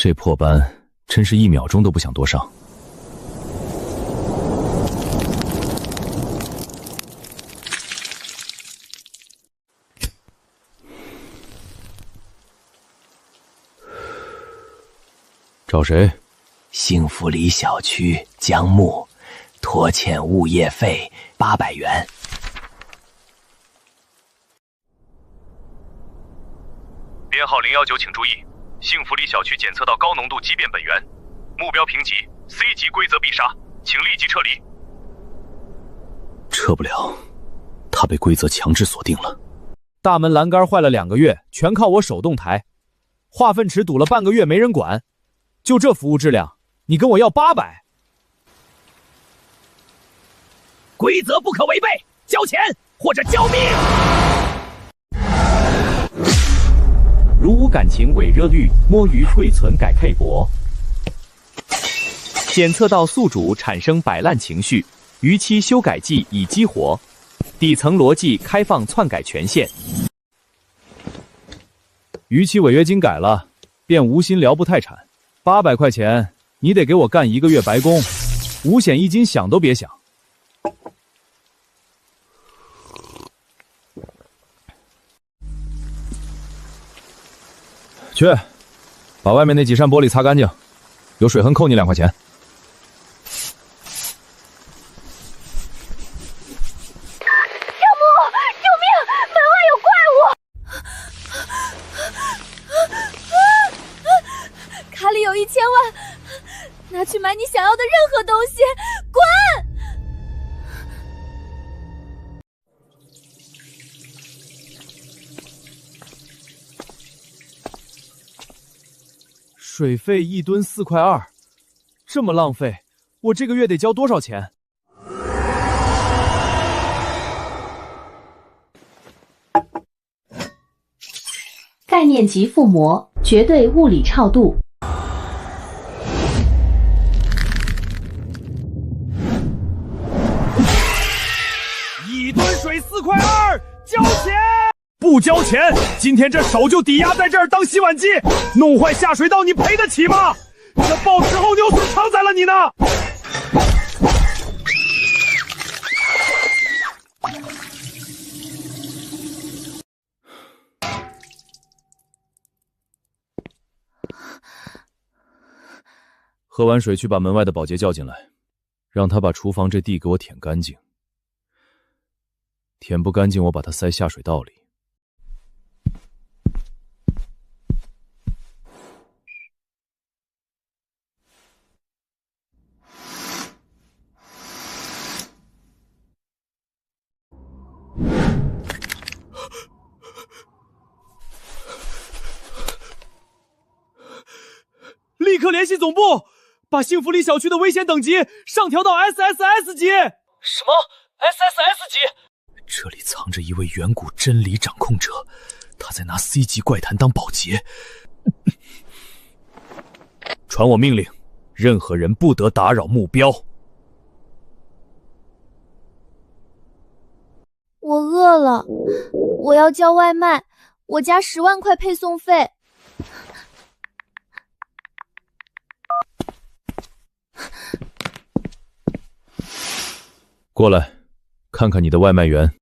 这破班真是1秒钟都不想多上。找谁？幸福里小区江木，拖欠物业费800元。编号019，请注意，幸福里小区检测到高浓度畸变苯源，目标评级 C 级，规则必杀，请立即撤离。撤不了，他被规则强制锁定了。大门栏杆坏了2个月，全靠我手动抬。化粪池堵了半个月，没人管。就这服务质量，你跟我要800？规则不可违背，交钱或者交命。如无感情伪热率，摸鱼退存改配博。检测到宿主产生摆烂情绪，逾期修改剂已激活，底层逻辑开放篡改权限。逾期违约金改了，变无薪聊不太产，800块钱，你得给我干1个月白工，五险一金想都别想。去，把外面那几扇玻璃擦干净，有水痕扣你2块钱。救命！门外有怪物！卡里有1000万，拿去买你想要的任何东西，滚！水费1吨4块2，这么浪费，我这个月得交多少钱？概念级附魔，绝对物理超度。1吨水4块2，交钱！不交钱，今天这手就抵押在这儿当洗碗机，弄坏下水道你赔得起吗？这暴吃后牛损常在了你呢！喝完水去把门外的保洁叫进来，让他把厨房这地给我舔干净。舔不干净，我把它塞下水道里。立刻联系总部，把幸福里小区的危险等级上调到 SSS 级。什么 SSS 级？这里藏着一位远古真理掌控者，他在拿 C 级怪谈当保洁。传我命令，任何人不得打扰目标。我饿了，我要叫外卖，我加10万块配送费。过来，看看你的外卖员。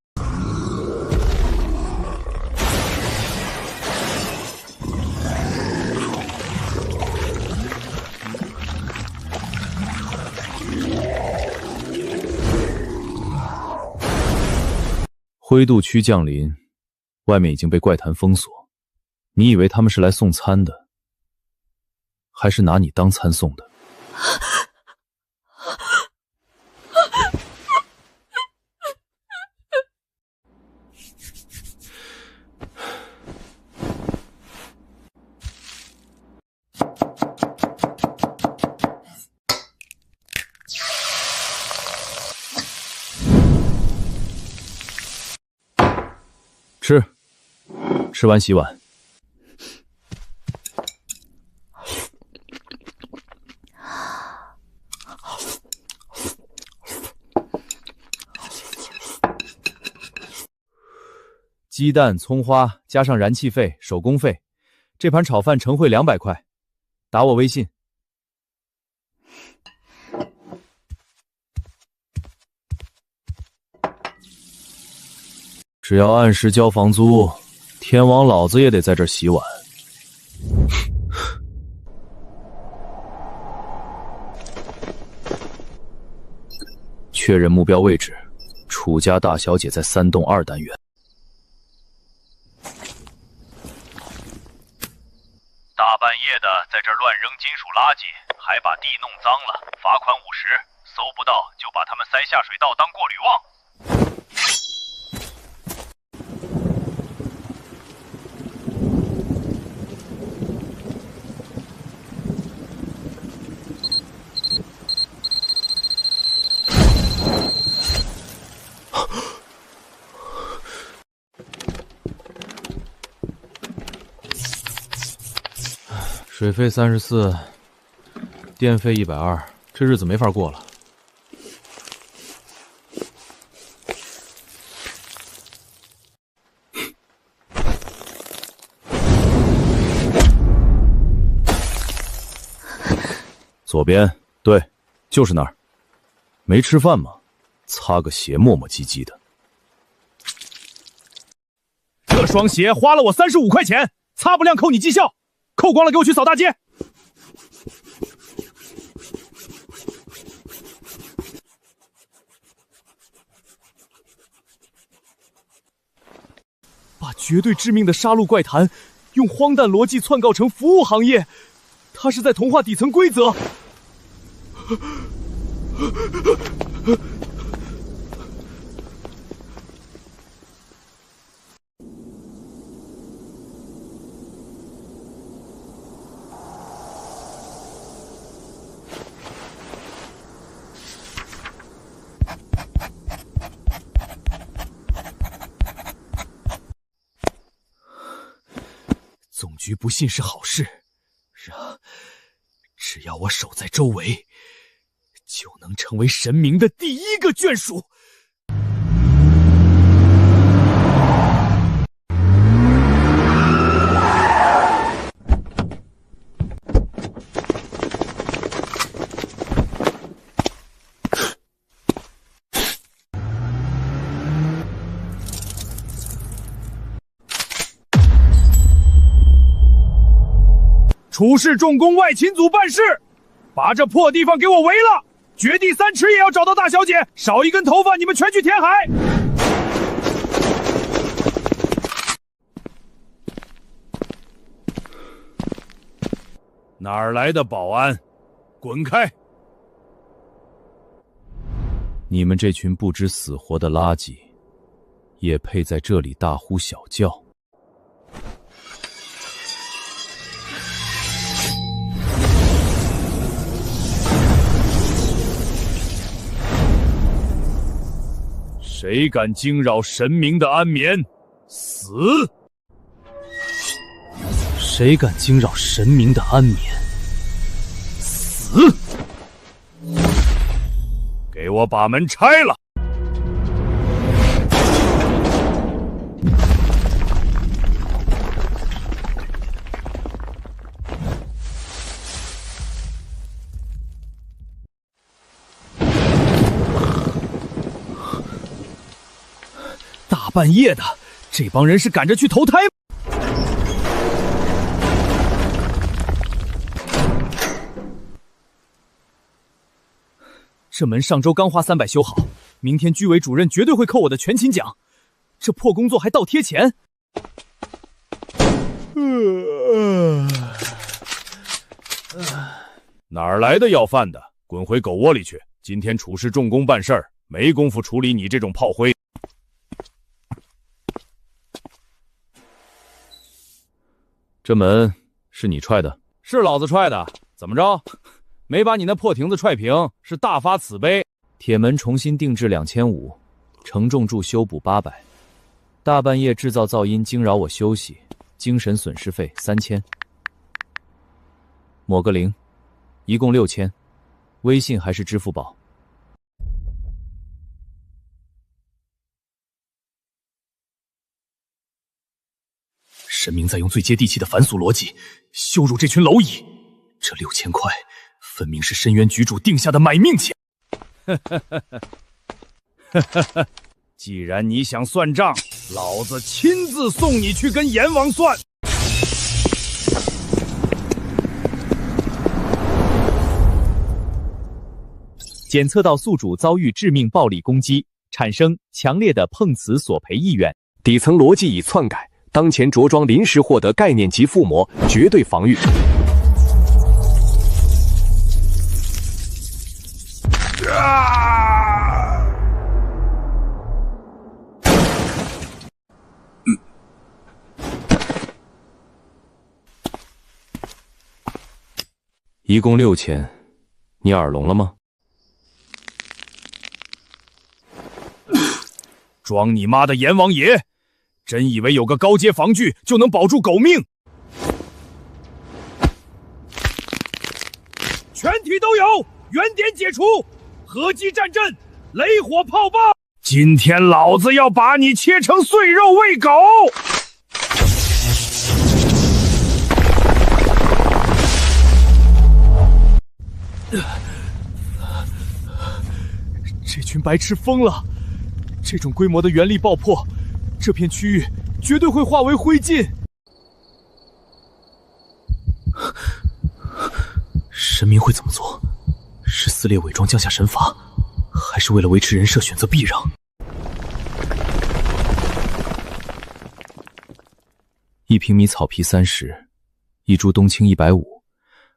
灰度区降临，外面已经被怪谈封锁。你以为他们是来送餐的，还是拿你当餐送的？吃完洗碗。鸡蛋、葱花加上燃气费、手工费，这盘炒饭盛会200块。打我微信。只要按时交房租，天王老子也得在这儿洗碗。确认目标位置，楚家大小姐在3栋2单元。大半夜的在这儿乱扔金属垃圾，还把地弄脏了，罚款50，搜不到就把他们塞下水道当过滤网。水费34，电费120，这日子没法过了。左边，对，就是那儿。没吃饭吗？擦个鞋磨磨唧唧的。这双鞋花了我35块钱，擦不亮扣你绩效。扣光了，给我去扫大街。把绝对致命的杀戮怪谈用荒诞逻辑篡告成服务行业，他是在同化底层规则。总局不信是好事，只要我守在周围，就能成为神明的第一个眷属。出示重工外勤组办事，把这破地方给我围了！掘地3尺也要找到大小姐，少一根头发你们全去填海！哪儿来的保安？滚开！你们这群不知死活的垃圾，也配在这里大呼小叫？谁敢惊扰神明的安眠，死！谁敢惊扰神明的安眠，死！给我把门拆了！大半夜的，这帮人是赶着去投胎吗？这门上周刚花300修好，明天居委主任绝对会扣我的全勤奖。这破工作还倒贴钱。哪儿来的要饭的？滚回狗窝里去！今天处事重工办事儿，没工夫处理你这种炮灰。这门是你踹的？是老子踹的，怎么着？没把你那破亭子踹平，是大发慈悲。铁门重新定制2500，承重柱修补800。大半夜制造噪音惊扰我休息，精神损失费3000。抹个0，一共6000。微信还是支付宝？神明在用最接地气的凡俗逻辑羞辱这群蝼蚁，这这6000块分明是深渊局主定下的买命钱。既然你想算账，老子亲自送你去跟阎王算。检测到宿主遭遇致命暴力攻击，产生强烈的碰瓷索赔意愿。底层逻辑已篡改，当前着装临时获得概念级附魔，绝对防御。一共6000，你耳聋了吗？装你妈的阎王爷！真以为有个高阶防具就能保住狗命？全体都有，原点解除，合击战阵，雷火炮爆！今天老子要把你切成碎肉喂狗！这群白痴疯了！这种规模的原力爆破，这片区域绝对会化为灰烬。神明会怎么做？是撕裂伪装降下神罚，还是为了维持人设选择避让？1平米草皮30，一株冬青150，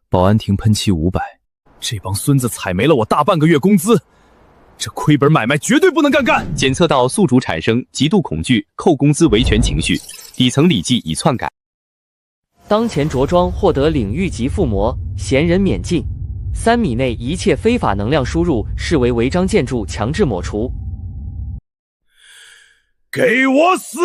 保安亭喷漆500。这帮孙子踩没了我大半个月工资，这亏本买卖绝对不能干！检测到宿主产生极度恐惧、扣工资维权情绪，底层礼记已篡改。当前着装获得领域级附魔，闲人免进，3米内一切非法能量输入视为违章建筑，强制抹除。给我死！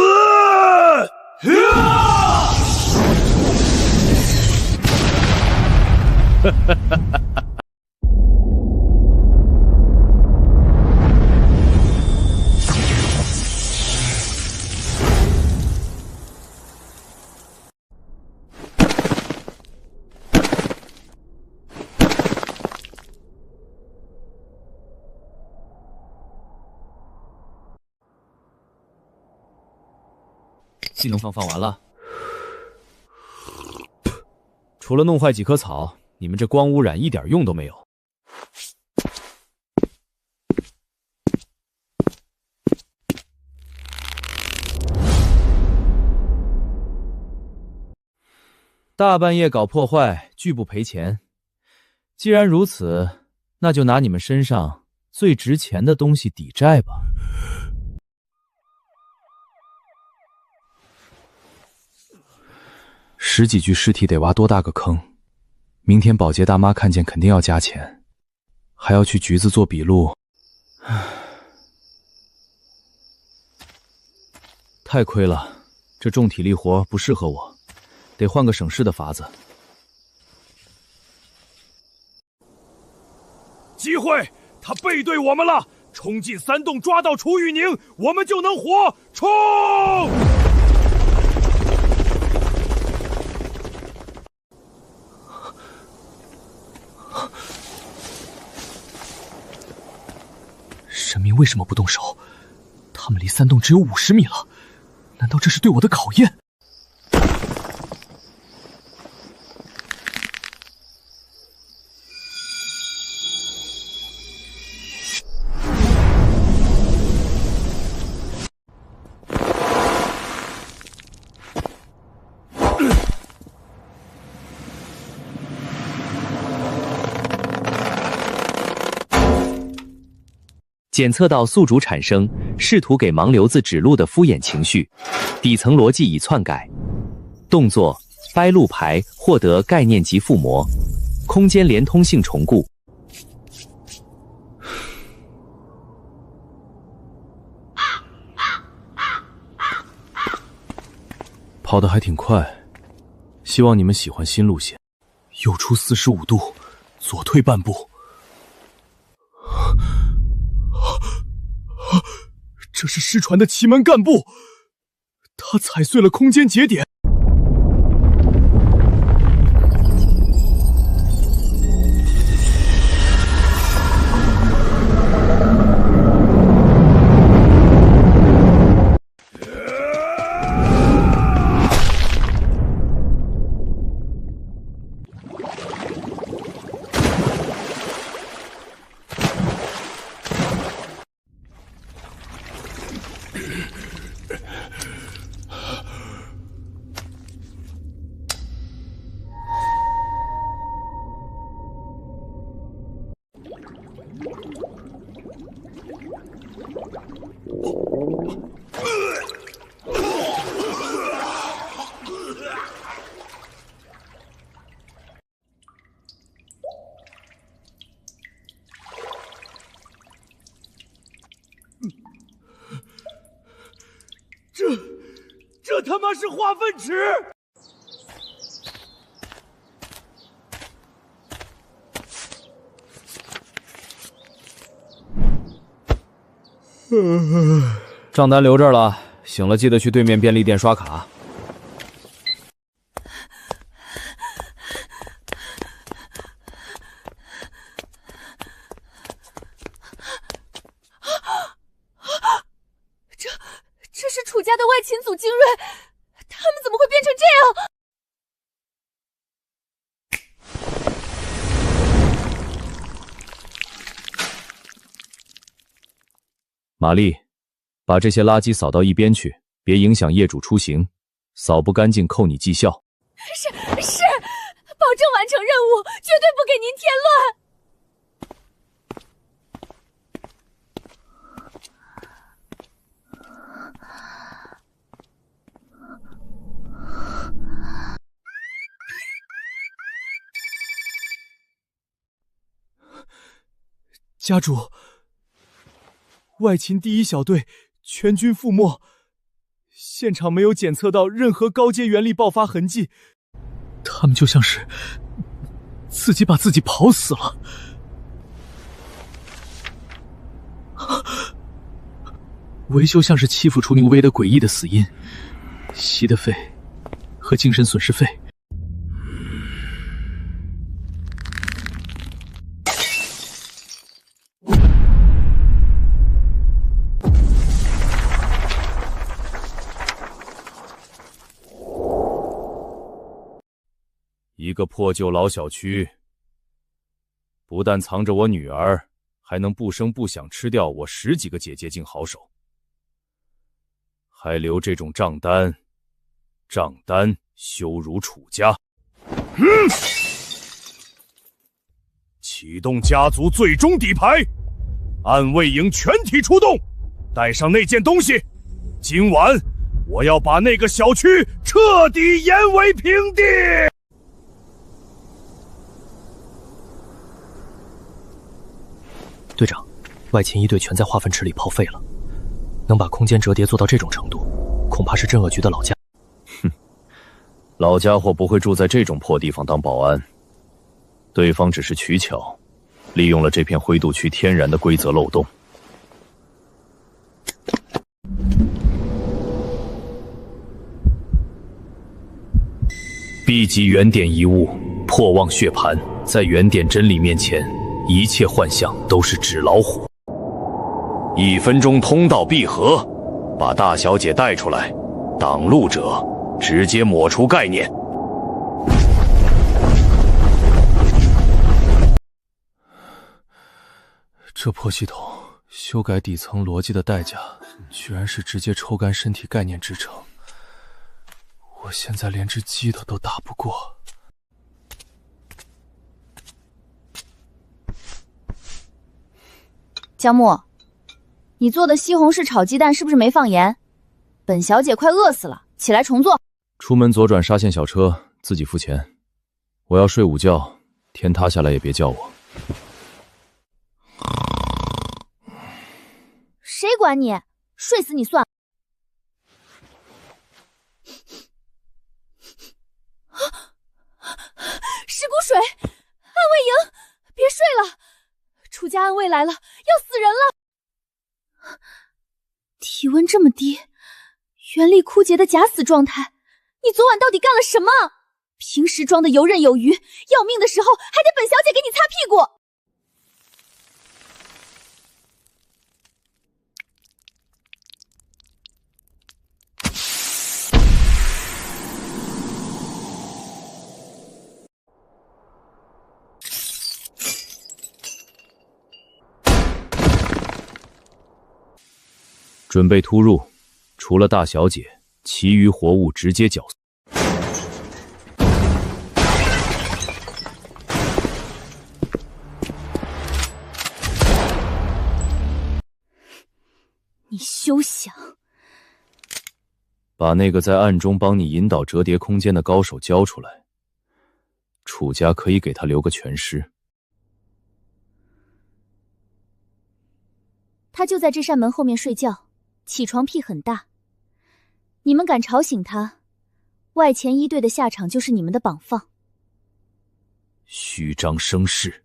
技能放完了，除了弄坏几棵草，你们这光污染一点用都没有。大半夜搞破坏，拒不赔钱。既然如此，那就拿你们身上最值钱的东西抵债吧。10几具尸体得挖多大个坑？明天保洁大妈看见肯定要加钱，还要去局子做笔录。太亏了，这重体力活不适合我，得换个省事的法子。机会，他背对我们了！冲进3洞，抓到楚雨宁，我们就能活！冲！神明为什么不动手？他们离3洞只有50米了，难道这是对我的考验？检测到宿主产生试图给盲流子指路的敷衍情绪，底层逻辑已篡改。动作掰路牌获得概念级附魔，空间连通性重固。跑得还挺快，希望你们喜欢新路线。右出45度，左退半步。这是失传的奇门干部，他踩碎了空间节点。他妈是化粪池！账单留这儿了，醒了记得去对面便利店刷卡。这是楚家的外勤组精锐，他们怎么会变成这样？玛丽，把这些垃圾扫到一边去，别影响业主出行。扫不干净扣你绩效。是，保证完成任务，绝对不给您添乱。家主，外勤第1小队全军覆没，现场没有检测到任何高阶元力爆发痕迹，他们就像是自己把自己跑死了。维修像是欺负楚宁威的诡异的死因，息的费和精神损失费。一个破旧老小区，不但藏着我女儿，还能不声不响吃掉我10几个姐姐境好手，还留这种账单，羞辱楚家。启动家族最终底牌，暗卫营全体出动，带上那件东西，今晚我要把那个小区彻底夷为平地。队长，外勤1队全在化粪池里泡废了，能把空间折叠做到这种程度，恐怕是镇恶局的老家。哼，老家伙不会住在这种破地方当保安，对方只是取巧，利用了这片灰度区天然的规则漏洞。B 级原点遗物，破望血盘，在原点真理面前，一切幻象都是纸老虎。1分钟通道闭合，把大小姐带出来，挡路者直接抹除概念。这破系统修改底层逻辑的代价，居然是直接抽干身体概念制成。我现在连只鸡的都打不过。江木，你做的西红柿炒鸡蛋是不是没放盐？本小姐快饿死了，起来重做。出门左转沙县小车，自己付钱。我要睡午觉，天塌下来也别叫我。谁管你？睡死你算了。尸骨水，暗卫营，别睡了，楚家暗卫来了，要死人了。体温这么低，元力枯竭的假死状态，你昨晚到底干了什么？平时装的游刃有余，要命的时候还得本小姐给你擦屁股。准备突入，除了大小姐，其余活物直接绞碎。你休想！把那个在暗中帮你引导折叠空间的高手交出来，楚家可以给他留个全尸。他就在这扇门后面睡觉，起床癖很大。你们敢吵醒他，外前一队的下场就是你们的绑放。虚张声势。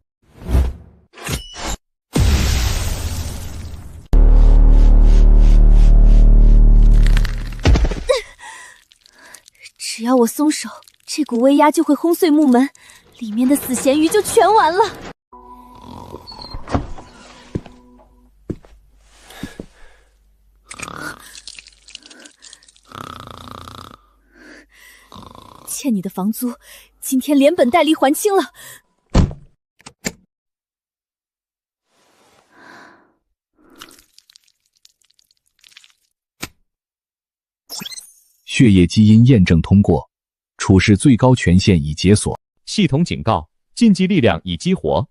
只要我松手，这股威压就会轰碎木门，里面的死咸鱼就全完了。欠你的房租，今天连本带利还清了。血液基因验证通过，处事最高权限已解锁。系统警告：禁忌力量已激活。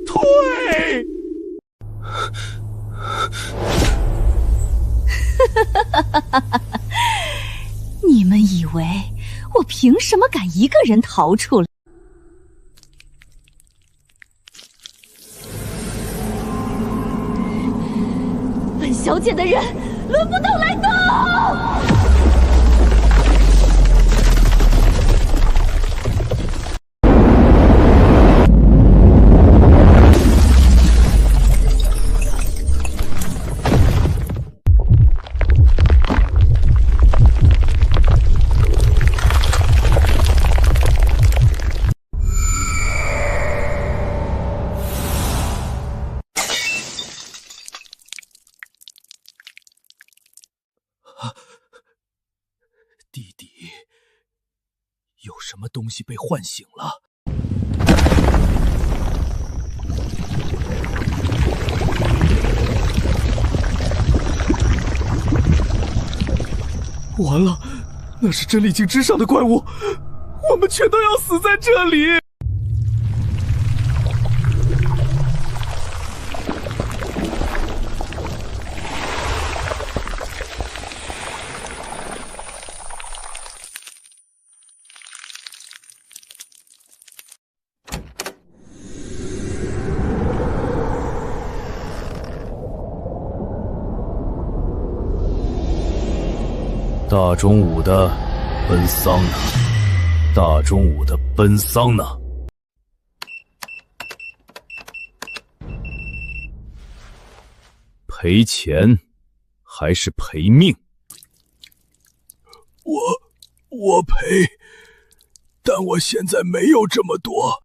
退！你们以为我凭什么敢一个人逃出来？本小姐的人轮不到来动！弟弟，有什么东西被唤醒了？完了，那是真理境之上的怪物，我们全都要死在这里。大中午的奔丧呢？大中午的奔丧呢？赔钱还是赔命？我赔，但我现在没有这么多。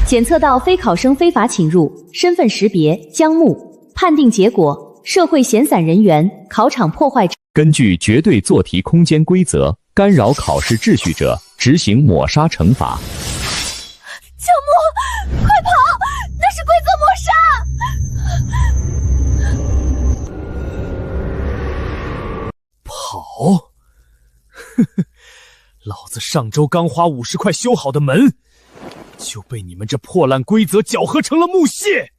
检测到非考生非法侵入，身份识别姜木，判定结果：社会闲散人员，考场破坏者。根据绝对做题空间规则，干扰考试秩序者，执行抹杀惩罚。姜木，快跑！那是规则抹杀！跑？呵呵，老子上周刚花50块修好的门，就被你们这破烂规则搅和成了木屑，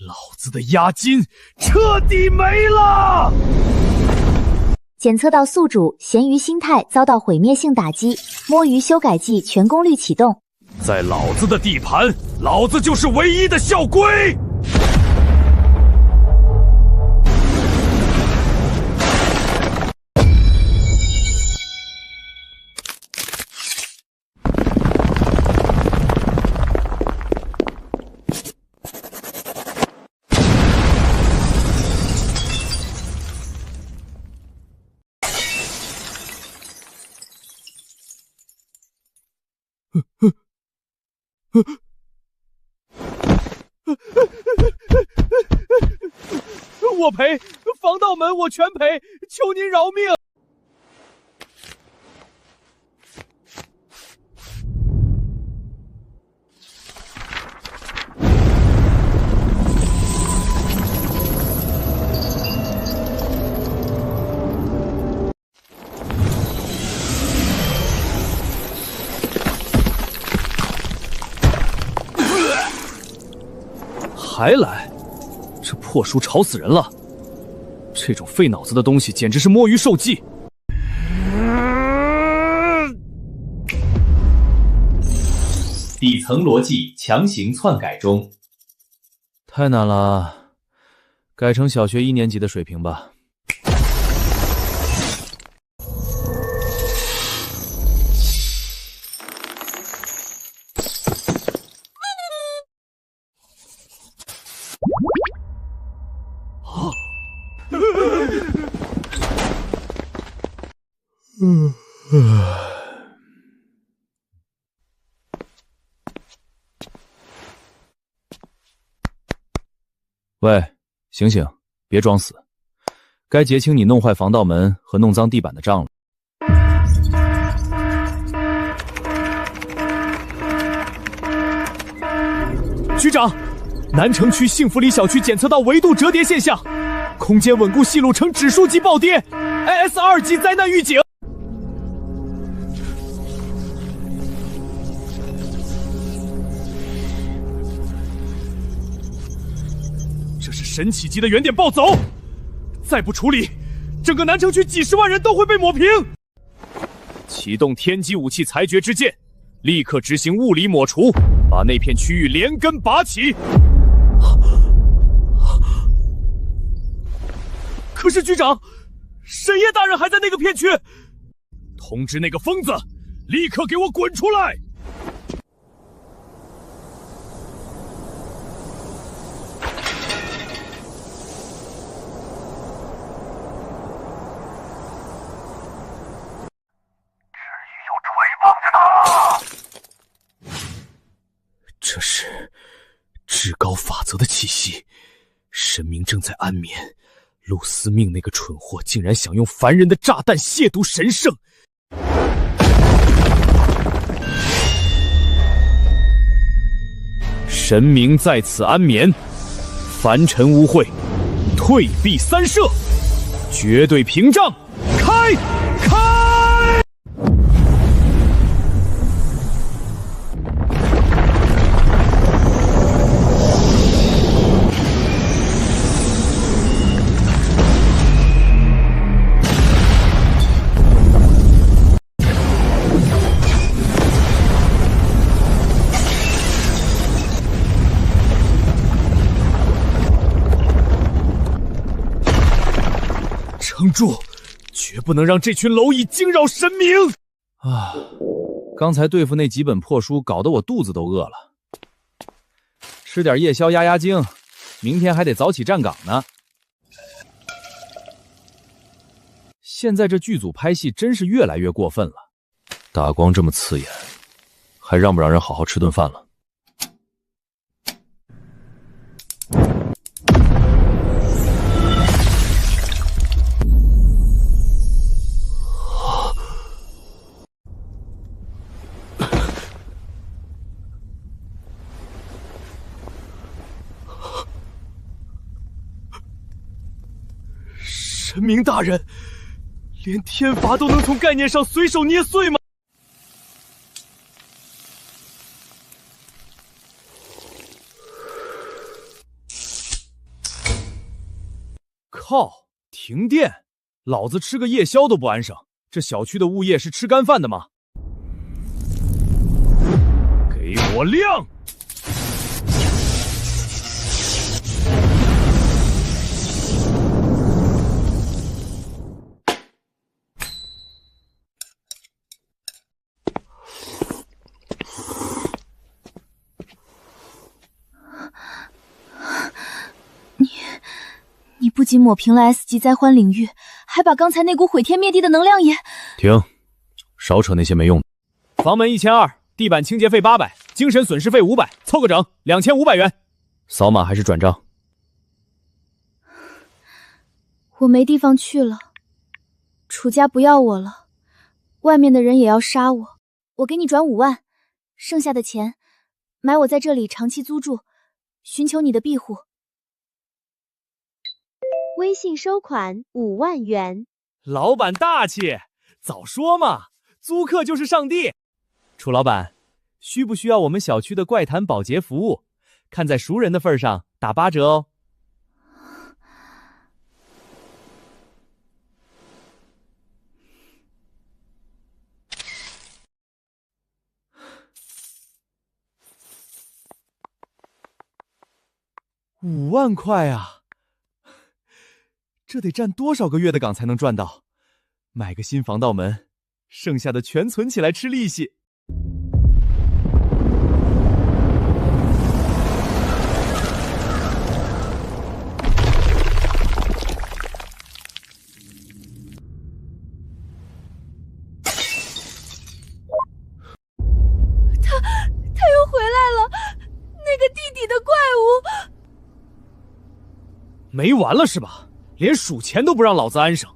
老子的押金彻底没了。检测到宿主咸鱼心态遭到毁灭性打击，摸鱼修改剂全功率启动。在老子的地盘，老子就是唯一的校规。我赔，防盗门我全赔，求您饶命！还来？这破书吵死人了！这种费脑子的东西简直是摸鱼受记。层逻辑强行篡改中。太难了，改成小学1年级的水平吧。喂，醒醒，别装死，该结清你弄坏防盗门和弄脏地板的账了。局长，南城区幸福里小区检测到维度折叠现象，空间稳固系数呈指数级暴跌 ，AS2级灾难预警。这是神奇级的原点暴走，再不处理，整个南城区几10万人都会被抹平。启动天机武器裁决之剑，立刻执行物理抹除，把那片区域连根拔起。可是局长，沈烨大人还在那个片区，通知那个疯子，立刻给我滚出来！这是至高法则的气息，神明正在安眠。陆司命那个蠢货竟然想用凡人的炸弹亵渎神圣！神明在此安眠，凡尘污秽，退避三舍，绝对屏障开！撑住，绝不能让这群蝼蚁惊扰神明！啊，刚才对付那几本破书，搞得我肚子都饿了。吃点夜宵压压惊，明天还得早起站岗呢。现在这剧组拍戏真是越来越过分了，大光这么刺眼，还让不让人好好吃顿饭了？神明大人，连天罚都能从概念上随手捏碎吗？靠！停电，老子吃个夜宵都不安生。这小区的物业是吃干饭的吗？给我亮！你不仅抹平了 S 级灾荒领域，还把刚才那股毁天灭地的能量也……停，少扯那些没用的。房门1200，地板清洁费800，精神损失费500，凑个整2500元。扫码还是转账？我没地方去了，楚家不要我了，外面的人也要杀我。我给你转5万，剩下的钱买我在这里长期租住，寻求你的庇护。微信收款5万元。老板大气，早说嘛，租客就是上帝。楚老板，需不需要我们小区的怪谈保洁服务？看在熟人的份上，打8折哦。5万块啊！这得站多少个月的岗才能赚到？买个新防盗门，剩下的全存起来吃利息。他又回来了，那个地底的怪物。没完了是吧？连数钱都不让老子安生。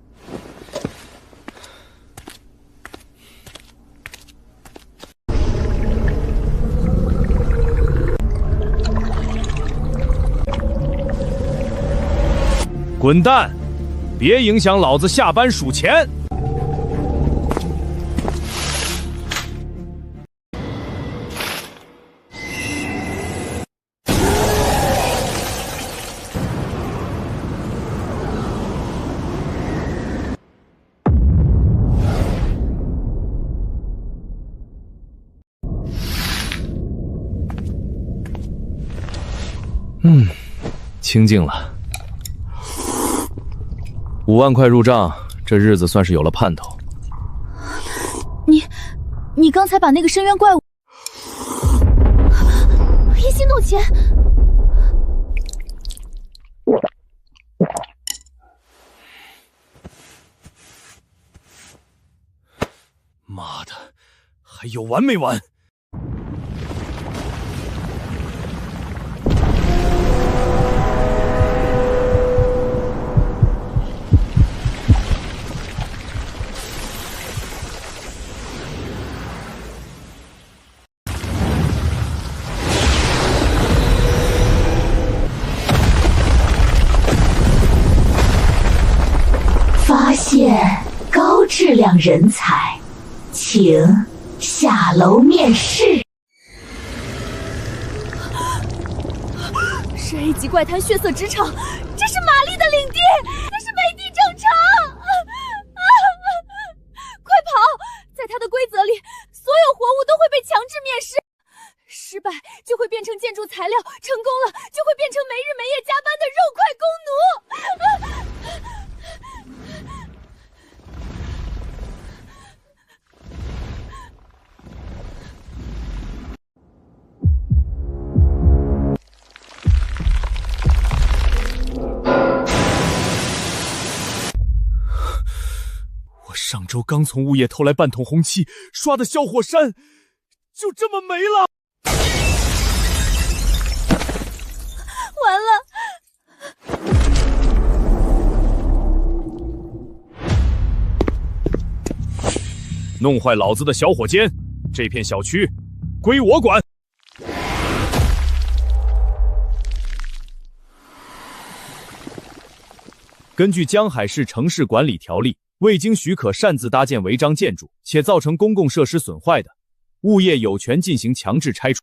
滚蛋！别影响老子下班数钱。清静了。5万块入账，这日子算是有了盼头。你刚才把那个深渊怪物一心动钱，妈的，还有完没完？发现高质量人才，请下楼面试。是 A 级怪滩血色职场，这是玛丽的领地，这是北地正常。快跑！在它的规则里，所有活物都会被强制灭尸，失败就会变成建筑材料，成功了就会变成没日没夜加班的肉块工奴。上周刚从物业偷来半桶红漆，刷的消火山，就这么没了。完了！弄坏老子的小火间，这片小区归我管。根据江海市城市管理条例，未经许可擅自搭建违章建筑，且造成公共设施损坏的，物业有权进行强制拆除。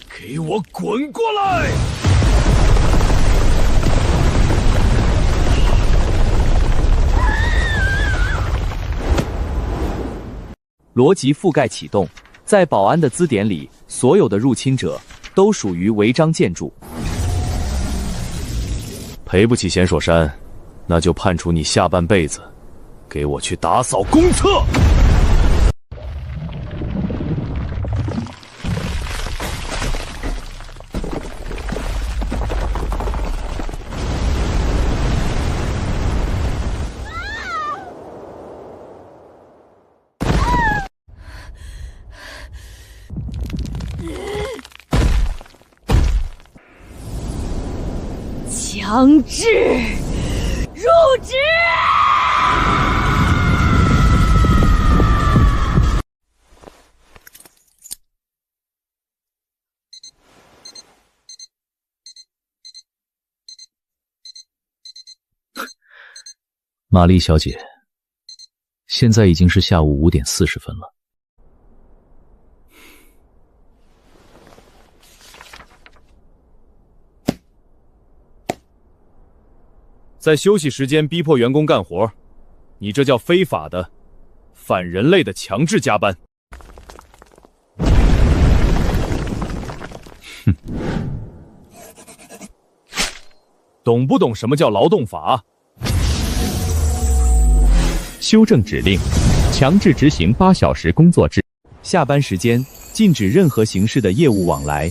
给我滚过来！逻辑覆盖启动，在保安的字典里，所有的入侵者都属于违章建筑。赔不起险锁山，那就判处你下半辈子给我去打扫公厕。强制入职。玛丽小姐，现在已经是下午5点40分了。在休息时间逼迫员工干活，你这叫非法的、反人类的强制加班。哼，懂不懂什么叫劳动法？修正指令，强制执行8小时工作制。下班时间禁止任何形式的业务往来。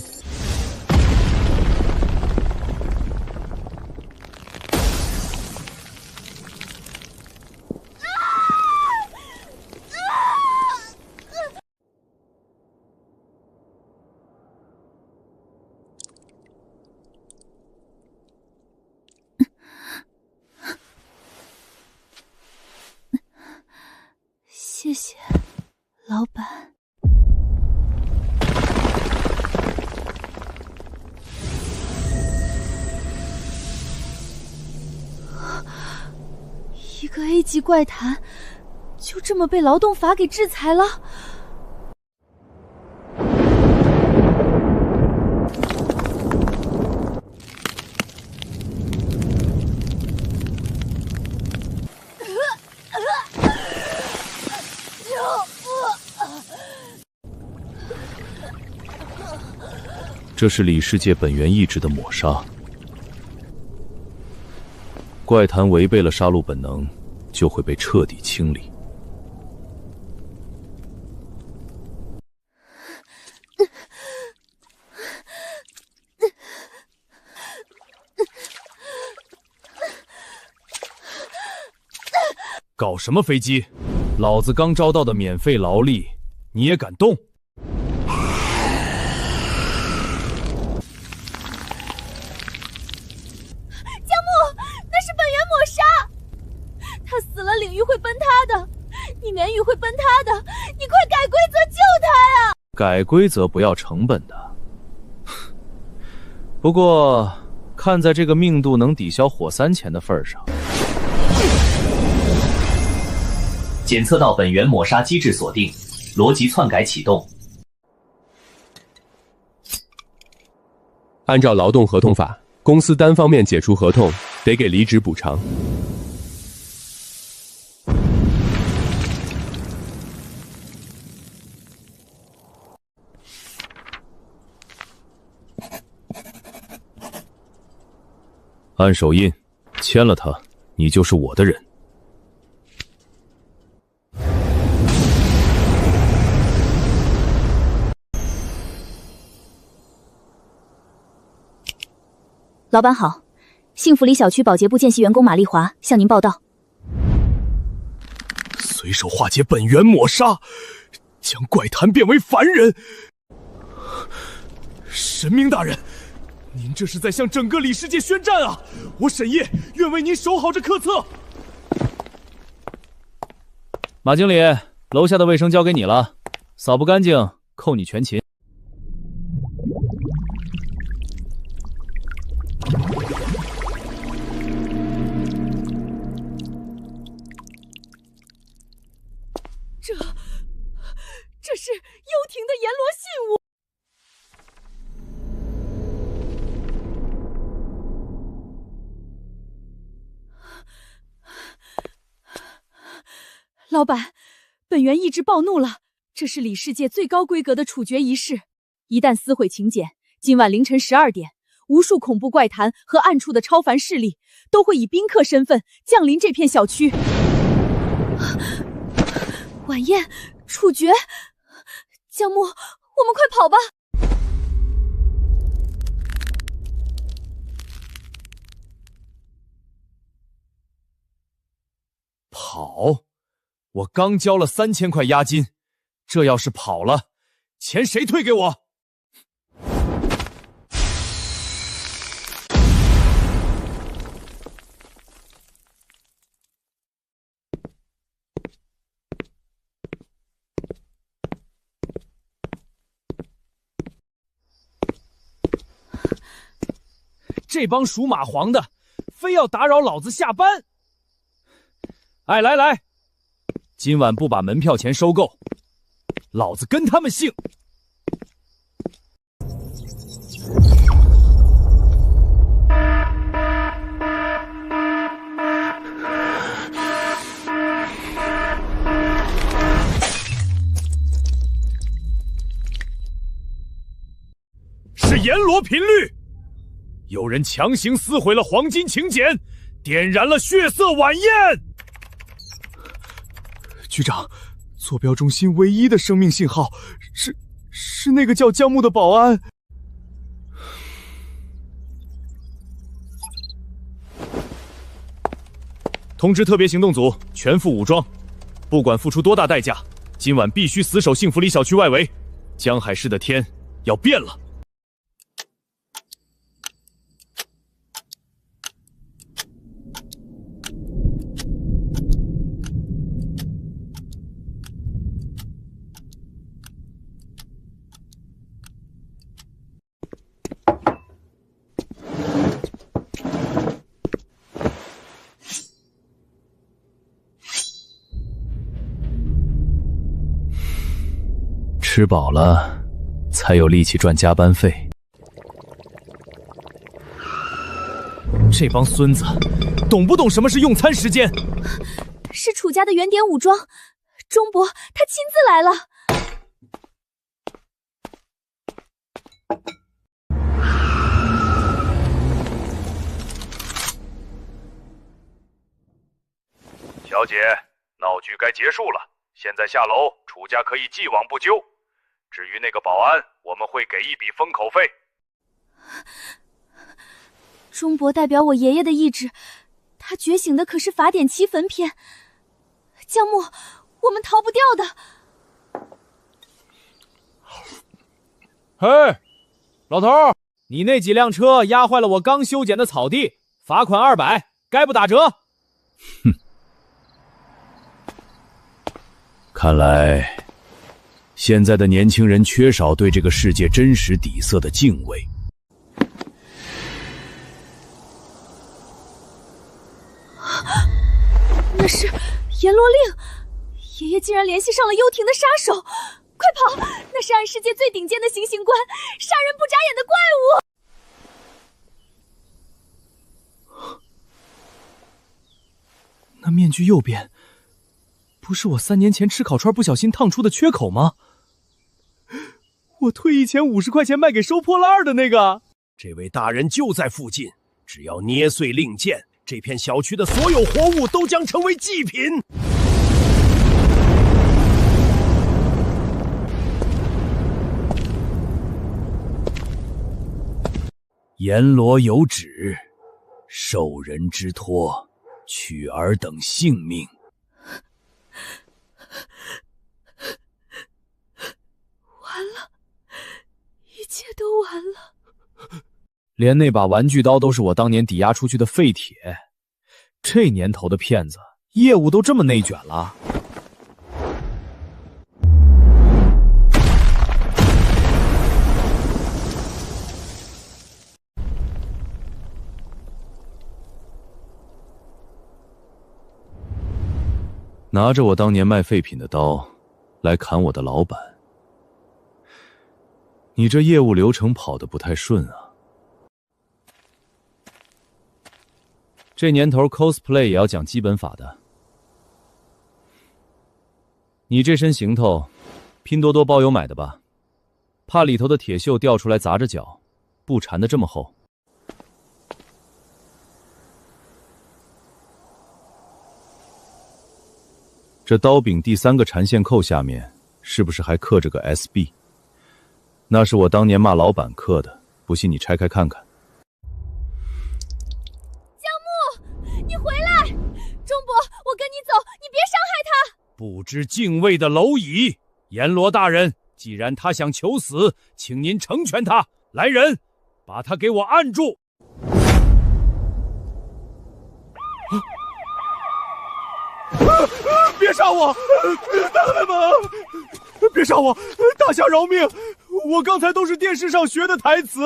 谢谢，老板。一个 A 级怪谈，就这么被劳动法给制裁了。这是里世界本源意志的抹杀。怪谈违背了杀戮本能，就会被彻底清理。搞什么飞机？老子刚招到的免费劳力，你也敢动？他死了，领域会崩塌的，你源域会崩塌的，你快改规则救他呀！改规则不要成本的。不过，看在这个命度能抵消火3钱的份上，检测到本源抹杀机制锁定，逻辑篡改启动。按照劳动合同法，公司单方面解除合同，得给离职补偿。按手印，签了它，你就是我的人。老板好，幸福里小区保洁部见习员工玛丽华向您报道。随手化解本源抹杀，将怪谈变为凡人。神明大人，您这是在向整个里世界宣战啊！我沈烨愿为您守好这客册。马经理，楼下的卫生交给你了，扫不干净扣你全勤。这是幽婷的阎罗信物。老板，本源意志暴怒了，这是里世界最高规格的处决仪式，一旦撕毁请柬，今晚凌晨12点，无数恐怖怪谈和暗处的超凡势力都会以宾客身份降临这片小区。晚宴，处决，江木，我们快跑吧！跑？我刚交了3000块押金，这要是跑了，钱谁退给我？这帮属蚂蟥的，非要打扰老子下班！哎，来，今晚不把门票钱收够，老子跟他们姓！阎罗频率。有人强行撕毁了黄金请柬，点燃了血色晚宴。局长，坐标中心唯一的生命信号是那个叫姜木的保安。通知特别行动组全副武装，不管付出多大代价，今晚必须死守幸福里小区外围。江海市的天要变了。吃饱了，才有力气赚加班费。这帮孙子，懂不懂什么是用餐时间？是楚家的原点武装，钟伯他亲自来了。小姐，闹剧该结束了，现在下楼，楚家可以既往不咎。至于那个保安，我们会给一笔封口费。钟伯代表我爷爷的意志，他觉醒的可是法典7焚篇。姜木，我们逃不掉的。嘿，老头，你那几辆车压坏了我刚修剪的草地，罚款200，该不打折？哼，看来现在的年轻人缺少对这个世界真实底色的敬畏。那是阎罗令，爷爷竟然联系上了幽庭的杀手！快跑！那是暗世界最顶尖的行刑官，杀人不眨眼的怪物。那面具右边，不是我3年前吃烤串不小心烫出的缺口吗？我退役前50块钱卖给收破烂的那个。这位大人就在附近，只要捏碎令箭，这片小区的所有活物都将成为祭品。阎罗有旨，受人之托，取尔等性命。完了，一切都完了。连那把玩具刀都是我当年抵押出去的废铁，这年头的骗子业务都这么内卷了。拿着我当年卖废品的刀来砍我的老板，你这业务流程跑得不太顺啊。这年头 cosplay 也要讲基本法的。你这身行头，拼多多包邮买的吧？怕里头的铁锈掉出来砸着脚，布缠得这么厚。这刀柄第3个缠线扣下面是不是还刻着个 SB？ 那是我当年骂老板刻的，不信你拆开看看。你回来！钟伯，我跟你走，你别伤害他。不知敬畏的蝼蚁！阎罗大人，既然他想求死，请您成全他。来人，把他给我按住！别杀我！大人们，别杀我！大侠饶命！我刚才都是电视上学的台词。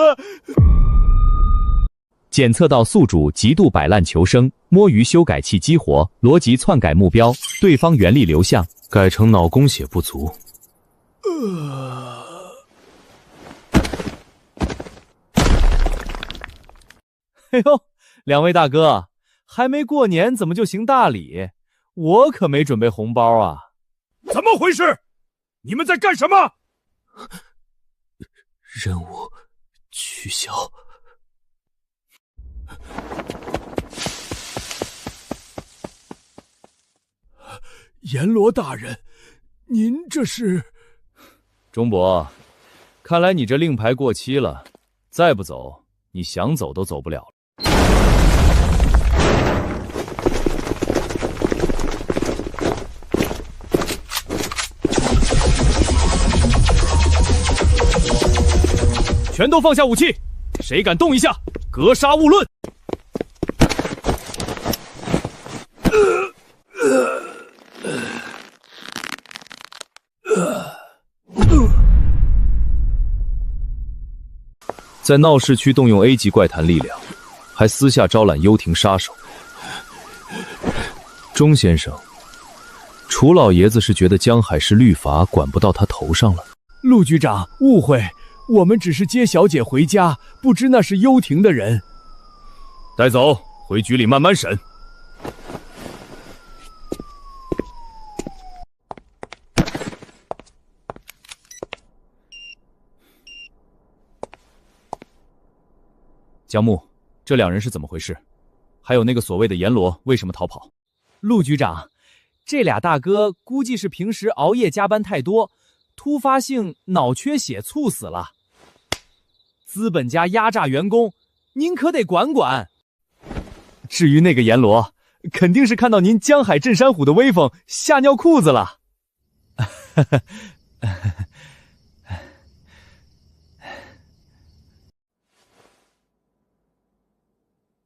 检测到宿主极度摆烂求生，摸鱼修改器激活，逻辑篡改目标，对方原力流向，改成脑供血不足。哎呦，两位大哥，还没过年怎么就行大礼？我可没准备红包啊！怎么回事？你们在干什么？任务取消。阎罗大人，您这是？钟伯，看来你这令牌过期了，再不走，你想走都走不了了。全都放下武器，谁敢动一下，格杀勿论！在闹市区动用 A 级怪谈力量，还私下招揽幽庭杀手。钟先生，楚老爷子是觉得江海市律法管不到他头上了。陆局长，误会，我们只是接小姐回家，不知那是幽庭的人。带走，回局里慢慢审。江木，这两人是怎么回事？还有那个所谓的阎罗为什么逃跑？陆局长，这俩大哥估计是平时熬夜加班太多，突发性脑缺血猝死了。资本家压榨员工，您可得管管。至于那个阎罗，肯定是看到您江海镇山虎的威风，吓尿裤子了。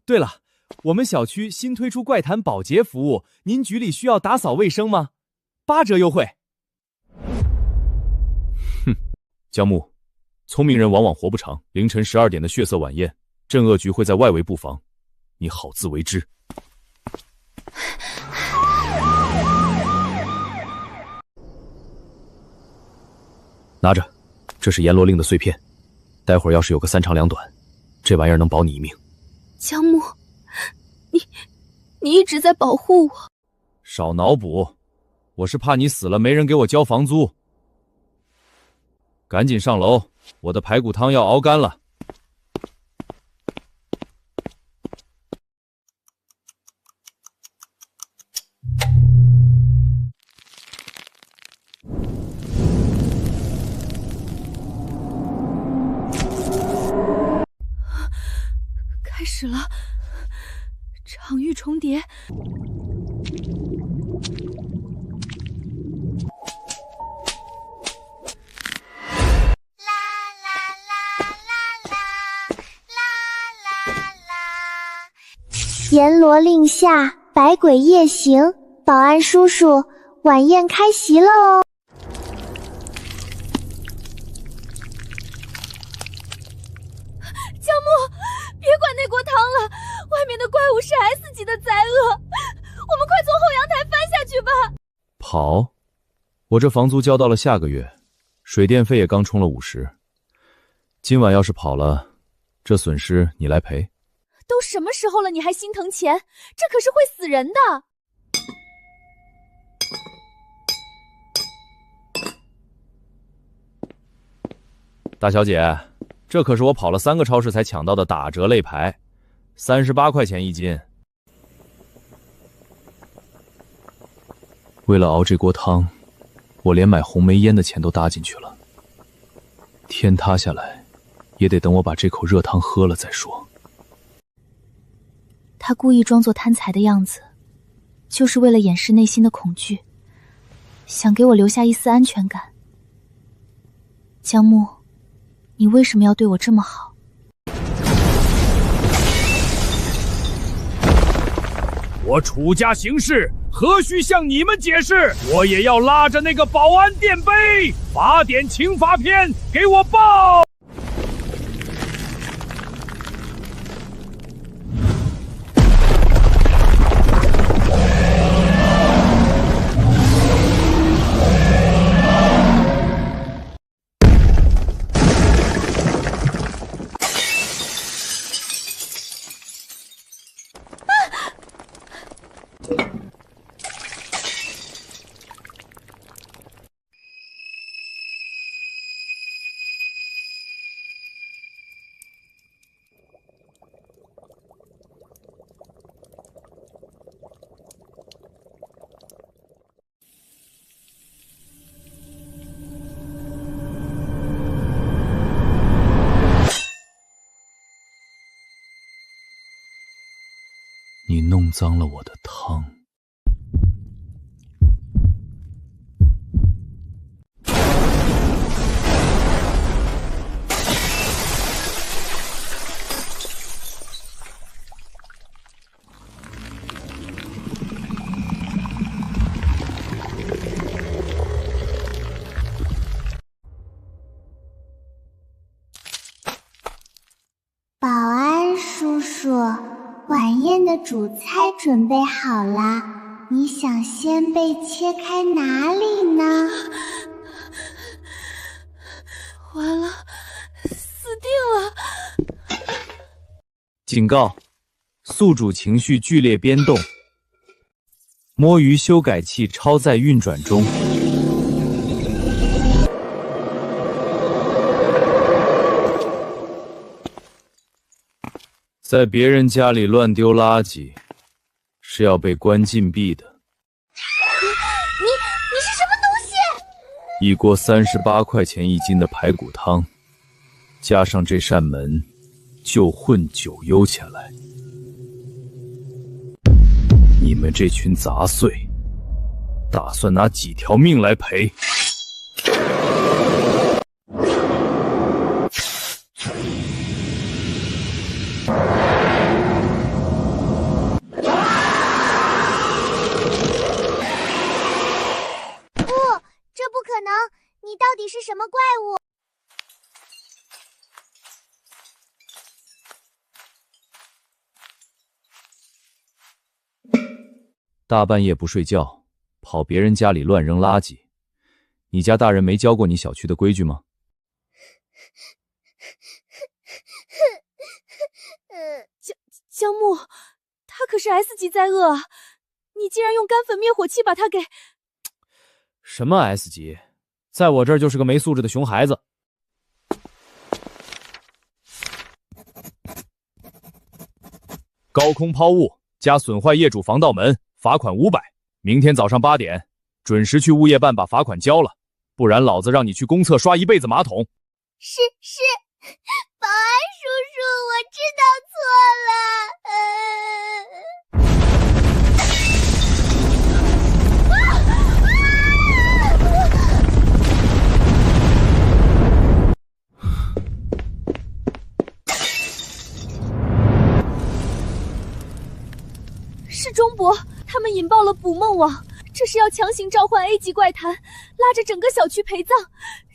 对了，我们小区新推出怪谈保洁服务，您局里需要打扫卫生吗？8折优惠。哼，江木，聪明人往往活不长。凌晨12点的血色晚宴，镇恶局会在外围布防，你好自为之。拿着，这是阎罗令的碎片，待会儿要是有个3长2短，这玩意儿能保你一命。江木，你一直在保护我。少脑补，我是怕你死了没人给我交房租。赶紧上楼，我的排骨汤要熬干了。开始了，场域重叠。阎罗令下，百鬼夜行，保安叔叔，晚宴开席了哦！江木，别管那锅汤了，外面的怪物是 S 级的灾厄，我们快从后阳台翻下去吧！跑？我这房租交到了下个月，水电费也刚充了50，今晚要是跑了，这损失你来赔。都什么时候了，你还心疼钱？这可是会死人的！大小姐，这可是我跑了3个超市才抢到的打折肋排，38块钱1斤。为了熬这锅汤，我连买红梅烟的钱都搭进去了。天塌下来，也得等我把这口热汤喝了再说。他故意装作贪财的样子，就是为了掩饰内心的恐惧，想给我留下一丝安全感。江木，你为什么要对我这么好？我楚家行事，何须向你们解释？我也要拉着那个保安垫背，法典刑罚篇给我报！弄脏了我的汤。保安叔叔，晚宴的主菜准备好了，你想先被切开哪里呢？完了，死定了！警告：宿主情绪剧烈变动，摸鱼修改器超载运转中。在别人家里乱丢垃圾，是要被关禁闭的。你是什么东西？一锅38块钱一斤的排骨汤，加上这扇门，就混九幽钱来。你们这群杂碎，打算拿几条命来赔？你到底是什么怪物？大半夜不睡觉，跑别人家里乱扔垃圾，你家大人没教过你小区的规矩吗？江木，他可是 S 级灾厄啊！你竟然用干粉灭火器把他给……什么 S 级？在我这儿就是个没素质的熊孩子。高空抛物加损坏业主防盗门，罚款500。明天早上8点准时去物业办把罚款交了，不然老子让你去公厕刷一辈子马桶。是，保安叔叔，我知道错了。是钟伯，他们引爆了捕梦网，这是要强行召唤 A 级怪谈，拉着整个小区陪葬。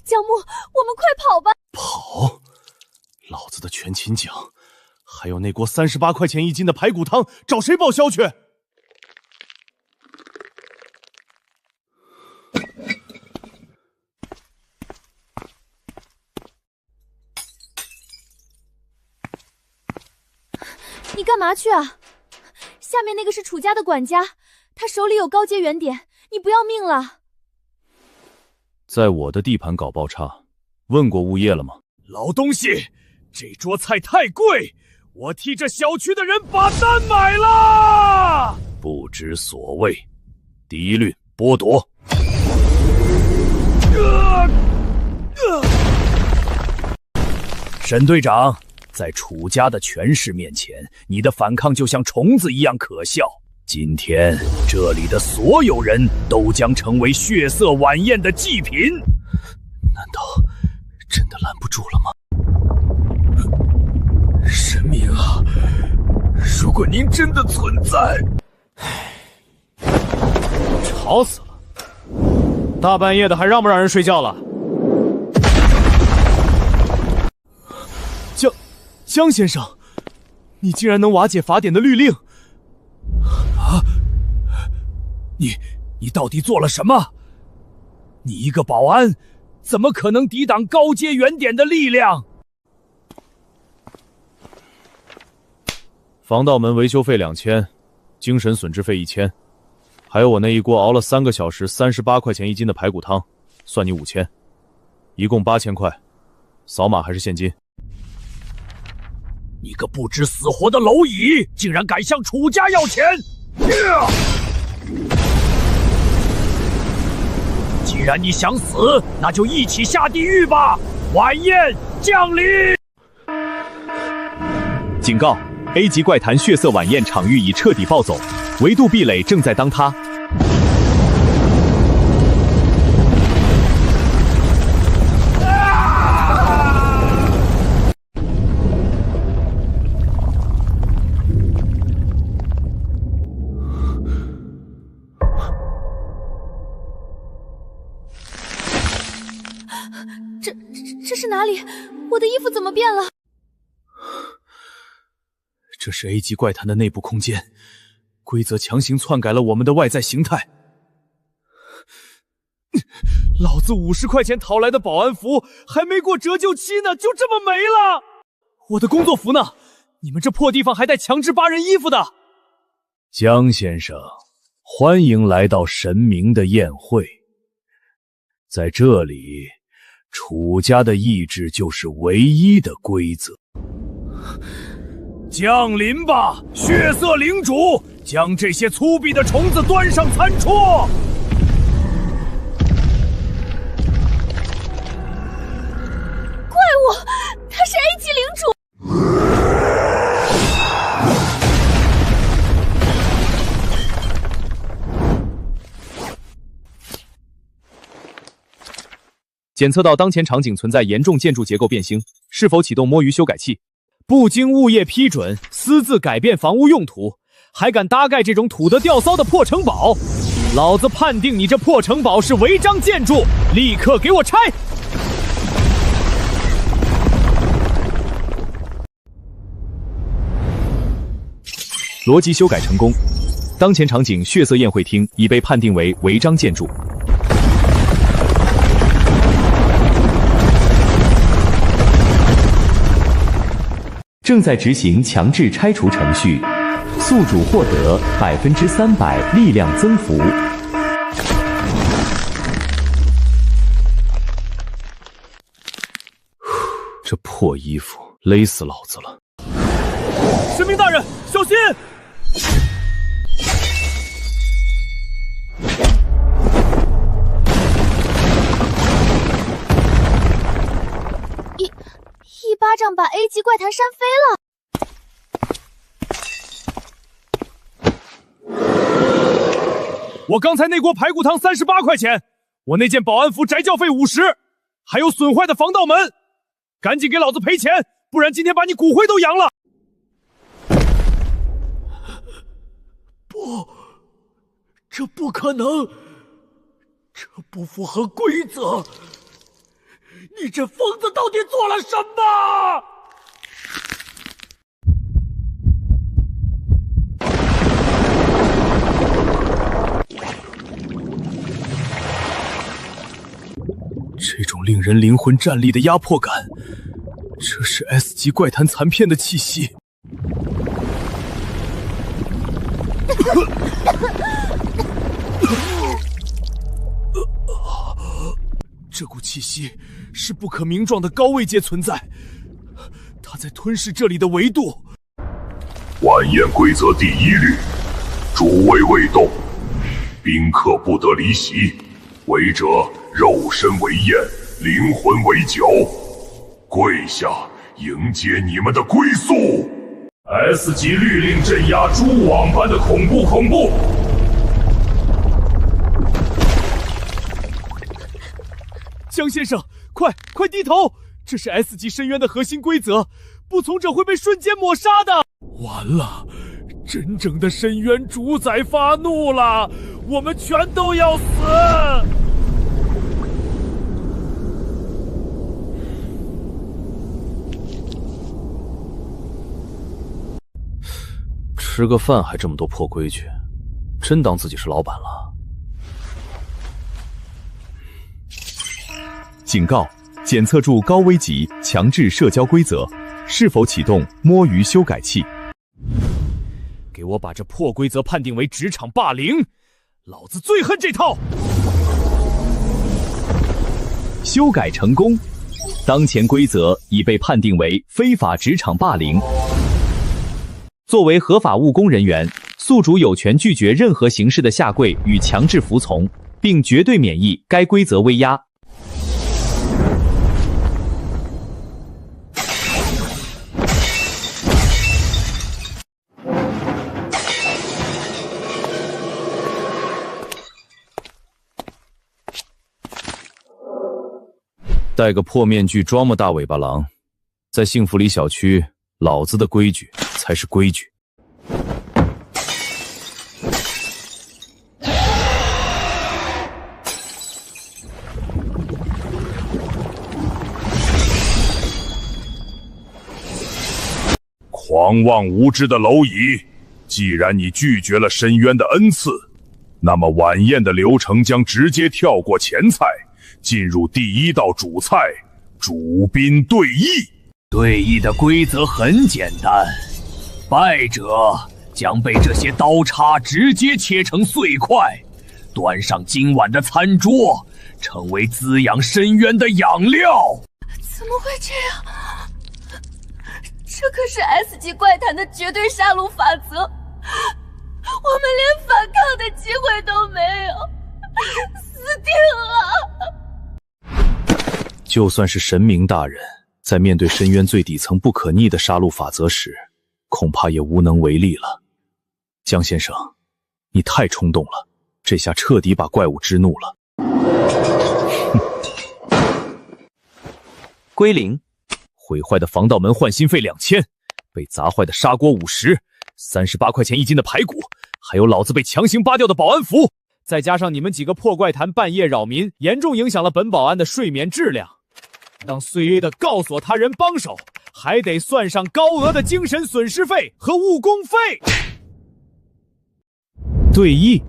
江木，我们快跑吧！跑！老子的全勤奖，还有那锅38块钱一斤的排骨汤，找谁报销去？你干嘛去啊？下面那个是楚家的管家，他手里有高阶原点，你不要命了？在我的地盘搞爆差，问过物业了吗？老东西，这桌菜太贵，我替这小区的人把单买了。不知所谓，第一律剥夺。沈队长，在楚家的权势面前，你的反抗就像虫子一样可笑。今天这里的所有人都将成为血色晚宴的祭品。难道真的拦不住了吗？神明啊，如果您真的存在……吵死了！大半夜的还让不让人睡觉了？江先生，你竟然能瓦解法典的律令！啊！你到底做了什么？你一个保安，怎么可能抵挡高阶原点的力量？防盗门维修费2000，精神损失费1000，还有我那一锅熬了3个小时38块钱一斤的排骨汤，算你5000，一共8000块。扫码还是现金？你个不知死活的蝼蚁，竟然敢向楚家要钱！既然你想死，那就一起下地狱吧！晚宴降临！警告： A 级怪谈血色晚宴场域已彻底暴走，维度壁垒正在当塌。这是哪里？我的衣服怎么变了？这是 A 级怪谈的内部空间，规则强行篡改了我们的外在形态。老子50块钱讨来的保安服还没过折旧期呢，就这么没了！我的工作服呢？你们这破地方还带强制扒人衣服的？江先生，欢迎来到神明的宴会。在这里，楚家的意志就是唯一的规则。降临吧，血色领主，将这些粗鄙的虫子端上餐桌。怪物，他是 A 级领主。检测到当前场景存在严重建筑结构变形，是否启动摸鱼修改器？不经物业批准，私自改变房屋用途，还敢搭盖这种土得掉骚的破城堡？老子判定你这破城堡是违章建筑，立刻给我拆！逻辑修改成功，当前场景血色宴会厅已被判定为违章建筑。正在执行强制拆除程序，宿主获得300%力量增幅。这破衣服勒死老子了！神明大人，小心！一巴掌把 A 级怪谈扇飞了。我刚才那锅排骨汤38块钱，我那件保安服宅教费50，还有损坏的防盗门，赶紧给老子赔钱，不然今天把你骨灰都扬了。不，这不可能，这不符合规则。你这疯子到底做了什么？这种令人灵魂战栗的压迫感，这是 S 级怪谈残片的气息。这股气息是不可名状的高位阶存在，它在吞噬这里的维度。晚宴规则第1律：诸位未动，宾客不得离席，违者肉身为宴，灵魂为酒。跪下迎接你们的归宿。S 级律令镇压蛛网般的恐怖！江先生，快低头！这是 S 级深渊的核心规则，不从者会被瞬间抹杀的。完了，真正的深渊主宰发怒了，我们全都要死！吃个饭还这么多破规矩，真当自己是老板了？警告：检测出高危级强制社交规则，是否启动摸鱼修改器？给我把这破规则判定为职场霸凌，老子最恨这套！修改成功，当前规则已被判定为非法职场霸凌。作为合法务工人员，宿主有权拒绝任何形式的下跪与强制服从，并绝对免疫该规则威压。戴个破面具装么大尾巴狼，在幸福里小区，老子的规矩才是规矩。狂妄无知的蝼蚁，既然你拒绝了深渊的恩赐，那么晚宴的流程将直接跳过前菜，进入第一道主菜——主宾对弈。对弈的规则很简单，败者将被这些刀叉直接切成碎块，端上今晚的餐桌，成为滋养深渊的养料。怎么会这样？这可是 S 级怪谈的绝对杀戮法则，我们连反抗的机会都没有，死定了！就算是神明大人，在面对深渊最底层不可逆的杀戮法则时，恐怕也无能为力了。江先生，你太冲动了，这下彻底把怪物支怒了。归零。毁坏的防盗门换新费2000，被砸坏的砂锅50，38块钱1斤的排骨，还有老子被强行扒掉的保安服，再加上你们几个破怪谈半夜扰民，严重影响了本保安的睡眠质量。当碎 A 的告索他人帮手，还得算上高额的精神损失费和误工费。对弈，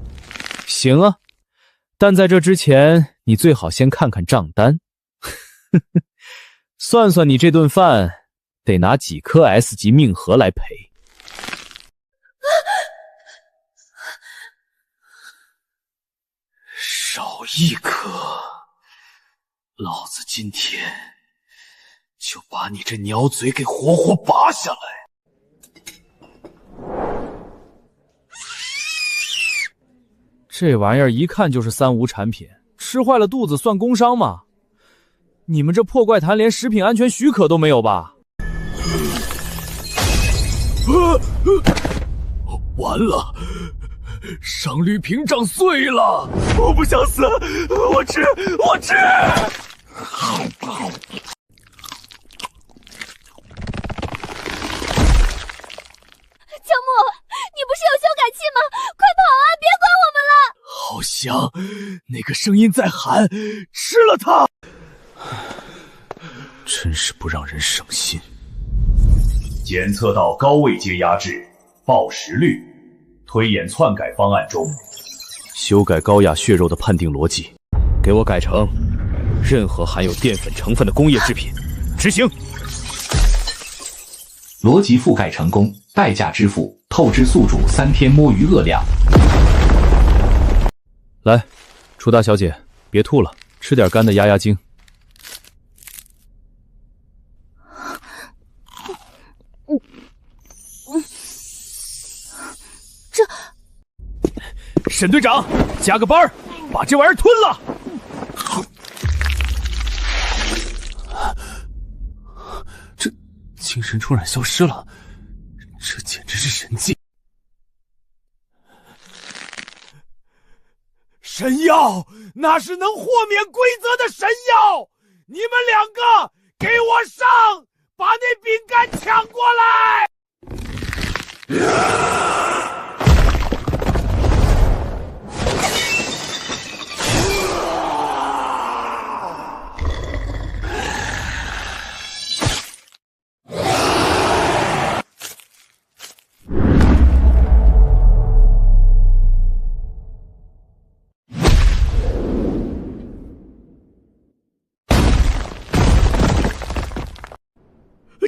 行啊，但在这之前，你最好先看看账单。算算你这顿饭得拿几颗 S 级命核来赔。少一颗，老子今天就把你这鸟嘴给活活拔下来。这玩意儿一看就是3无产品，吃坏了肚子算工伤吗？你们这破怪谈连食品安全许可都没有吧？完了，商旅屏障碎了！我不想死，我吃！江木，你不是有修改器吗？快跑啊！别管我们了！好像那个声音在喊：“吃了它！”真是不让人省心。检测到高位阶压制，爆食率，推演篡改方案中。修改高雅血肉的判定逻辑，给我改成任何含有淀粉成分的工业制品。执行。逻辑覆盖成功，代价支付：透支宿主3天摸鱼饿量。来，楚大小姐，别吐了，吃点干的压压惊。沈队长，加个班，把这玩意儿吞了。这精神突然消失了，这简直是神迹！神药，那是能豁免规则的神药！你们2个给我上，把那饼干抢过来！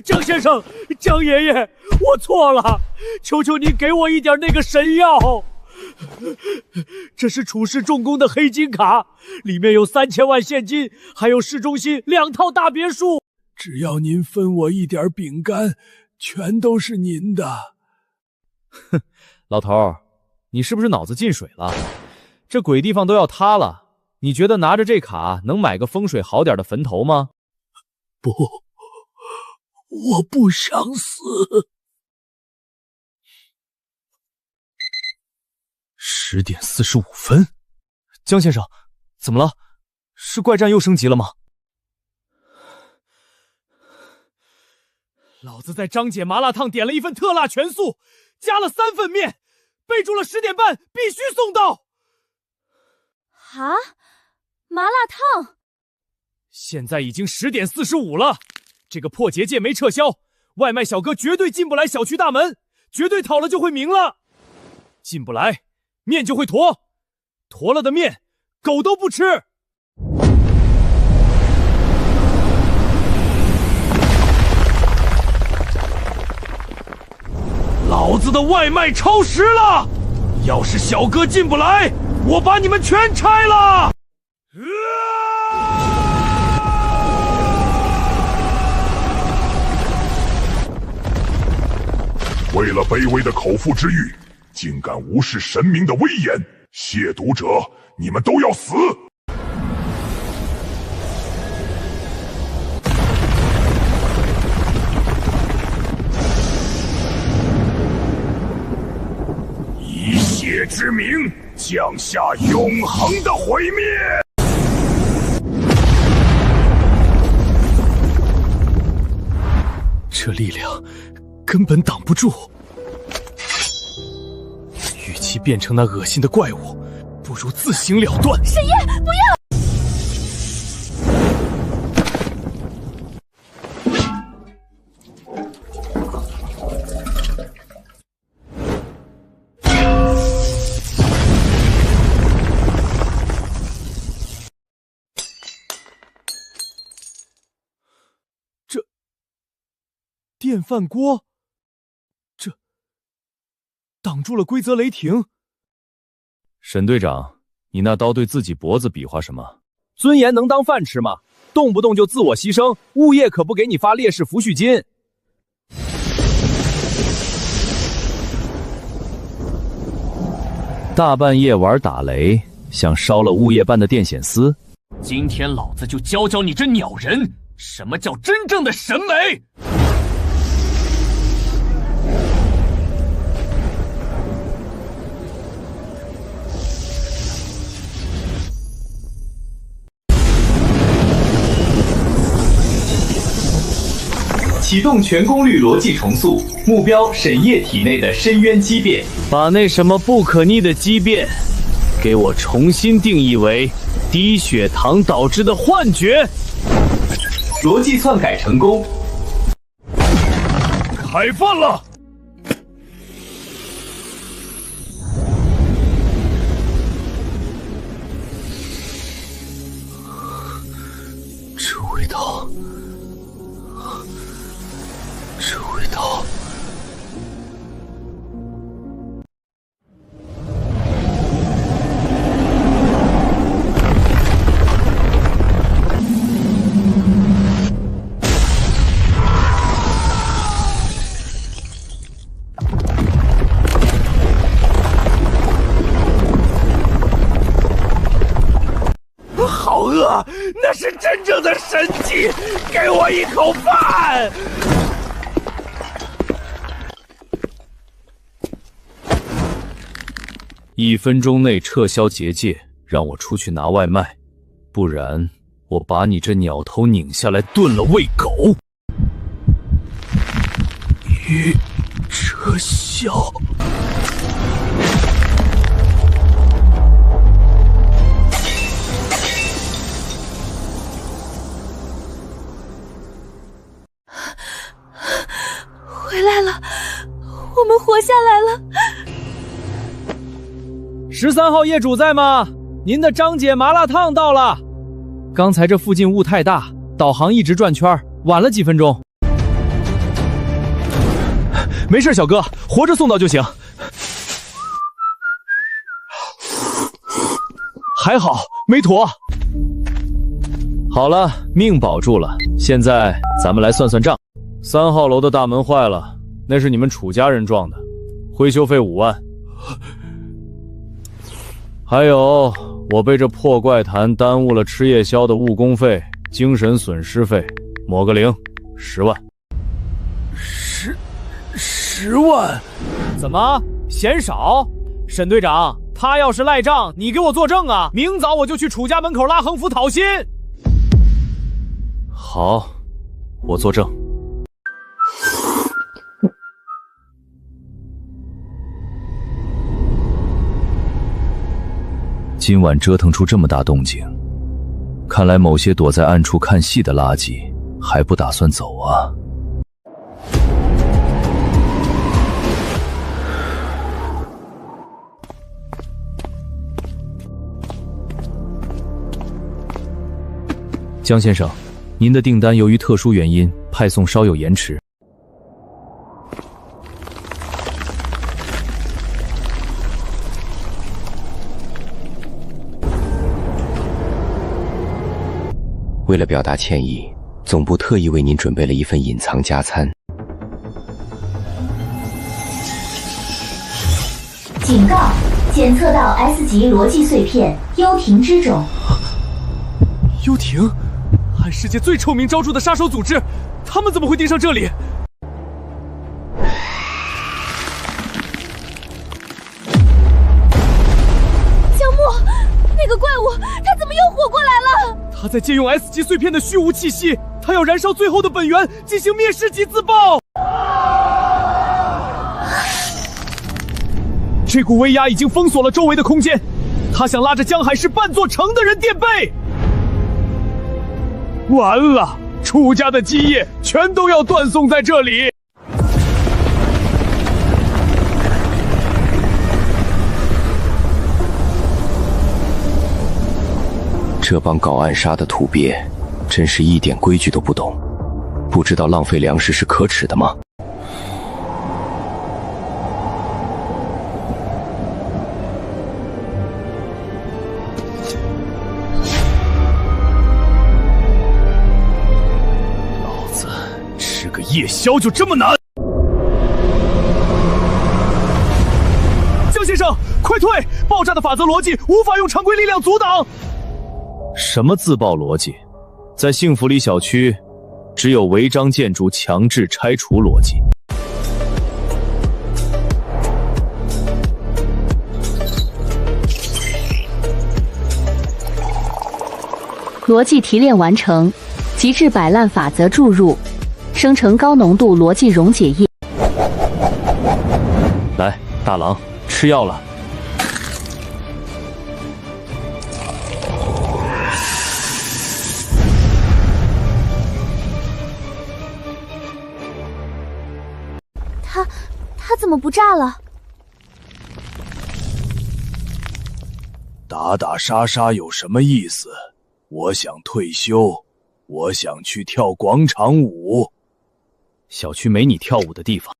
江先生，江爷爷，我错了，求求你给我一点那个神药。这是处事重工的黑金卡，里面有3000万现金，还有市中心2套大别墅。只要您分我一点饼干，全都是您的。哼，老头，你是不是脑子进水了？这鬼地方都要塌了，你觉得拿着这卡能买个风水好点的坟头吗？不，我不想死。10点45分，江先生，怎么了？是怪战又升级了吗？老子在张姐麻辣烫点了一份特辣全素，加了3份面，备注了10点半必须送到。啊，麻辣烫！现在已经10点45了，这个破结界没撤销，外卖小哥绝对进不来小区大门，绝对讨了就会明了。进不来，面就会坨，坨了的面，狗都不吃。老子的外卖超时了，要是小哥进不来，我把你们全拆了！为了卑微的口腹之欲，竟敢无视神明的威严，亵渎者，你们都要死！以血之名，降下永恒的毁灭！这力量根本挡不住。与其变成那恶心的怪物，不如自行了断。沈夜，不要！这电饭锅，这挡住了规则雷霆。沈队长，你那刀对自己脖子比划什么？尊严能当饭吃吗？动不动就自我牺牲，物业可不给你发烈士抚恤金。大半夜玩打雷，像烧了物业般的电线丝。今天老子就教教你这鸟人，什么叫真正的审美。启动全功率逻辑重塑，目标沈夜体内的深渊畸变。把那什么不可逆的畸变，给我重新定义为低血糖导致的幻觉。逻辑篡改成功。开饭了！这味道。这味道，好饿，那是真正的神迹！给我一口饭！1分钟内撤销结界，让我出去拿外卖，不然我把你这鸟头拧下来炖了喂狗。预撤销。回来了，我们活下来了。13号业主在吗？您的张姐麻辣烫到了。刚才这附近雾太大，导航一直转圈，晚了几分钟。没事，小哥，活着送到就行。还好没坨。好了，命保住了。现在咱们来算算账。3号楼的大门坏了，那是你们楚家人撞的，维修费5万。还有，我被这破怪谈耽误了吃夜宵的误工费、精神损失费，抹个零，10万。10万？怎么嫌少？沈队长，他要是赖账，你给我作证啊！明早我就去楚家门口拉横幅讨薪。好，我作证。今晚折腾出这么大动静，看来某些躲在暗处看戏的垃圾还不打算走啊。江先生，您的订单由于特殊原因派送稍有延迟。为了表达歉意，总部特意为您准备了一份隐藏加餐。警告：检测到 S 级逻辑碎片幽庭之种。幽庭，暗世界最臭名昭著的杀手组织，他们怎么会盯上这里？江木，那个怪物，他怎么又活过来了？他在借用 S 级碎片的虚无气息，他要燃烧最后的本源，进行灭世级自爆。这股威压已经封锁了周围的空间，他想拉着江海市半座城的人垫背。完了，楚家的基业全都要断送在这里。这帮搞暗杀的土鳖，真是一点规矩都不懂，不知道浪费粮食是可耻的吗？老子吃个夜宵就这么难？江先生，快退！爆炸的法则逻辑无法用常规力量阻挡。什么自爆逻辑？在幸福里小区，只有违章建筑强制拆除逻辑。逻辑提炼完成，极致摆烂法则注入，生成高浓度逻辑溶解液。来，大郎，吃药了。他怎么不炸了？打打杀杀有什么意思？我想退休，我想去跳广场舞。小区没你跳舞的地方。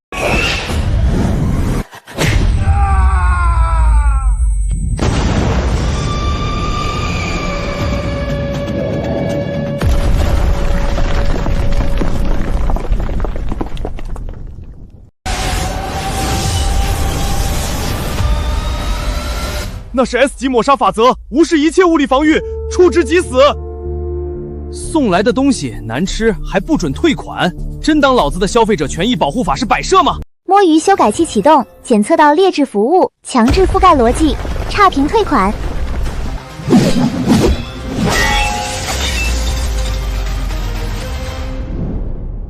那是 S 级抹杀法则，无视一切物理防御，触之即死。送来的东西难吃还不准退款，真当老子的消费者权益保护法是摆设吗？摸鱼修改器启动，检测到劣质服务，强制覆盖逻辑，差评退款。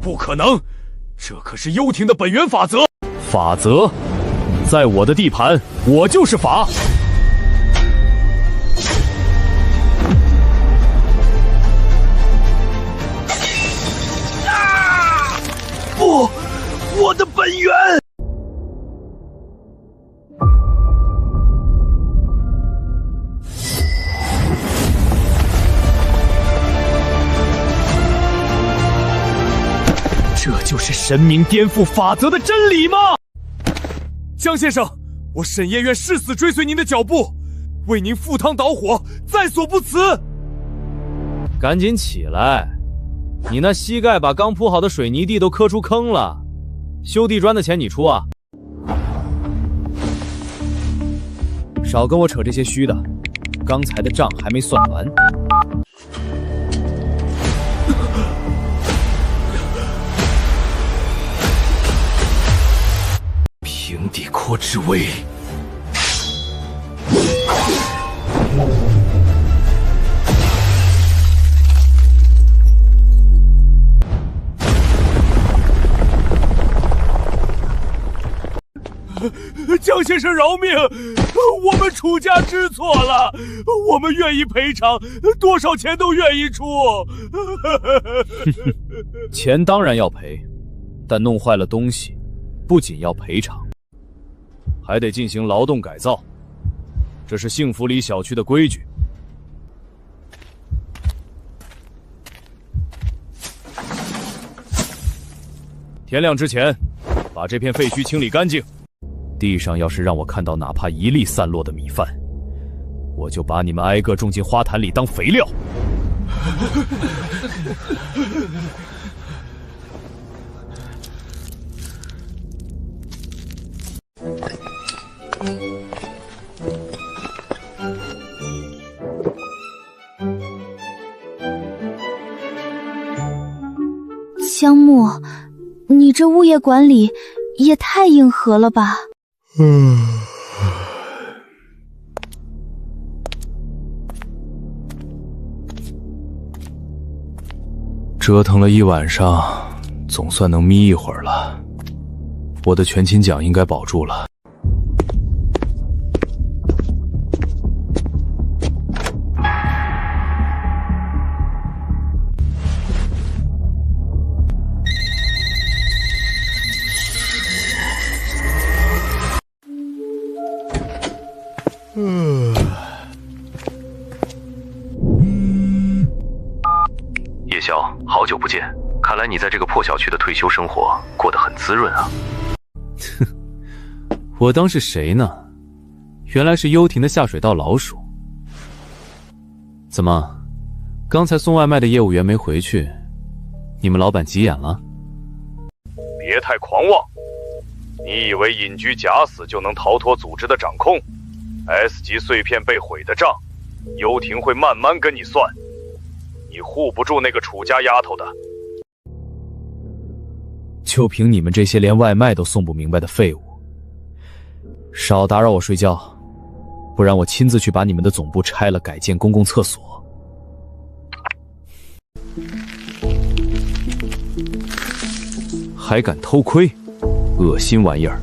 不可能，这可是幽庭的本源法则。法则，在我的地盘，我就是法。不，我的本源！这就是神明颠覆法则的真理吗？江先生，我沈夜愿誓死追随您的脚步，为您赴汤蹈火，在所不辞。赶紧起来！你那膝盖把刚铺好的水泥地都磕出坑了，修地砖的钱你出啊！少跟我扯这些虚的，刚才的账还没算完。平底锅之威。江先生饶命！我们楚家知错了，我们愿意赔偿，多少钱都愿意出。钱当然要赔，但弄坏了东西，不仅要赔偿，还得进行劳动改造，这是幸福里小区的规矩。天亮之前，把这片废墟清理干净。地上要是让我看到哪怕一粒散落的米饭，我就把你们挨个种进花坛里当肥料。江木，你这物业管理也太硬核了吧！折腾了一晚上，总算能眯一会儿了。我的全勤奖应该保住了。叶宵，好久不见，看来你在这个破小区的退休生活过得很滋润啊。我当是谁呢？原来是幽婷的下水道老鼠。怎么，刚才送外卖的业务员没回去，你们老板急眼了？别太狂妄，你以为隐居假死就能逃脱组织的掌控？ S 级碎片被毁的账，幽婷会慢慢跟你算。你护不住那个楚家丫头的。就凭你们这些连外卖都送不明白的废物，少打扰我睡觉，不然我亲自去把你们的总部拆了，改建公共厕所。还敢偷窥，恶心玩意儿！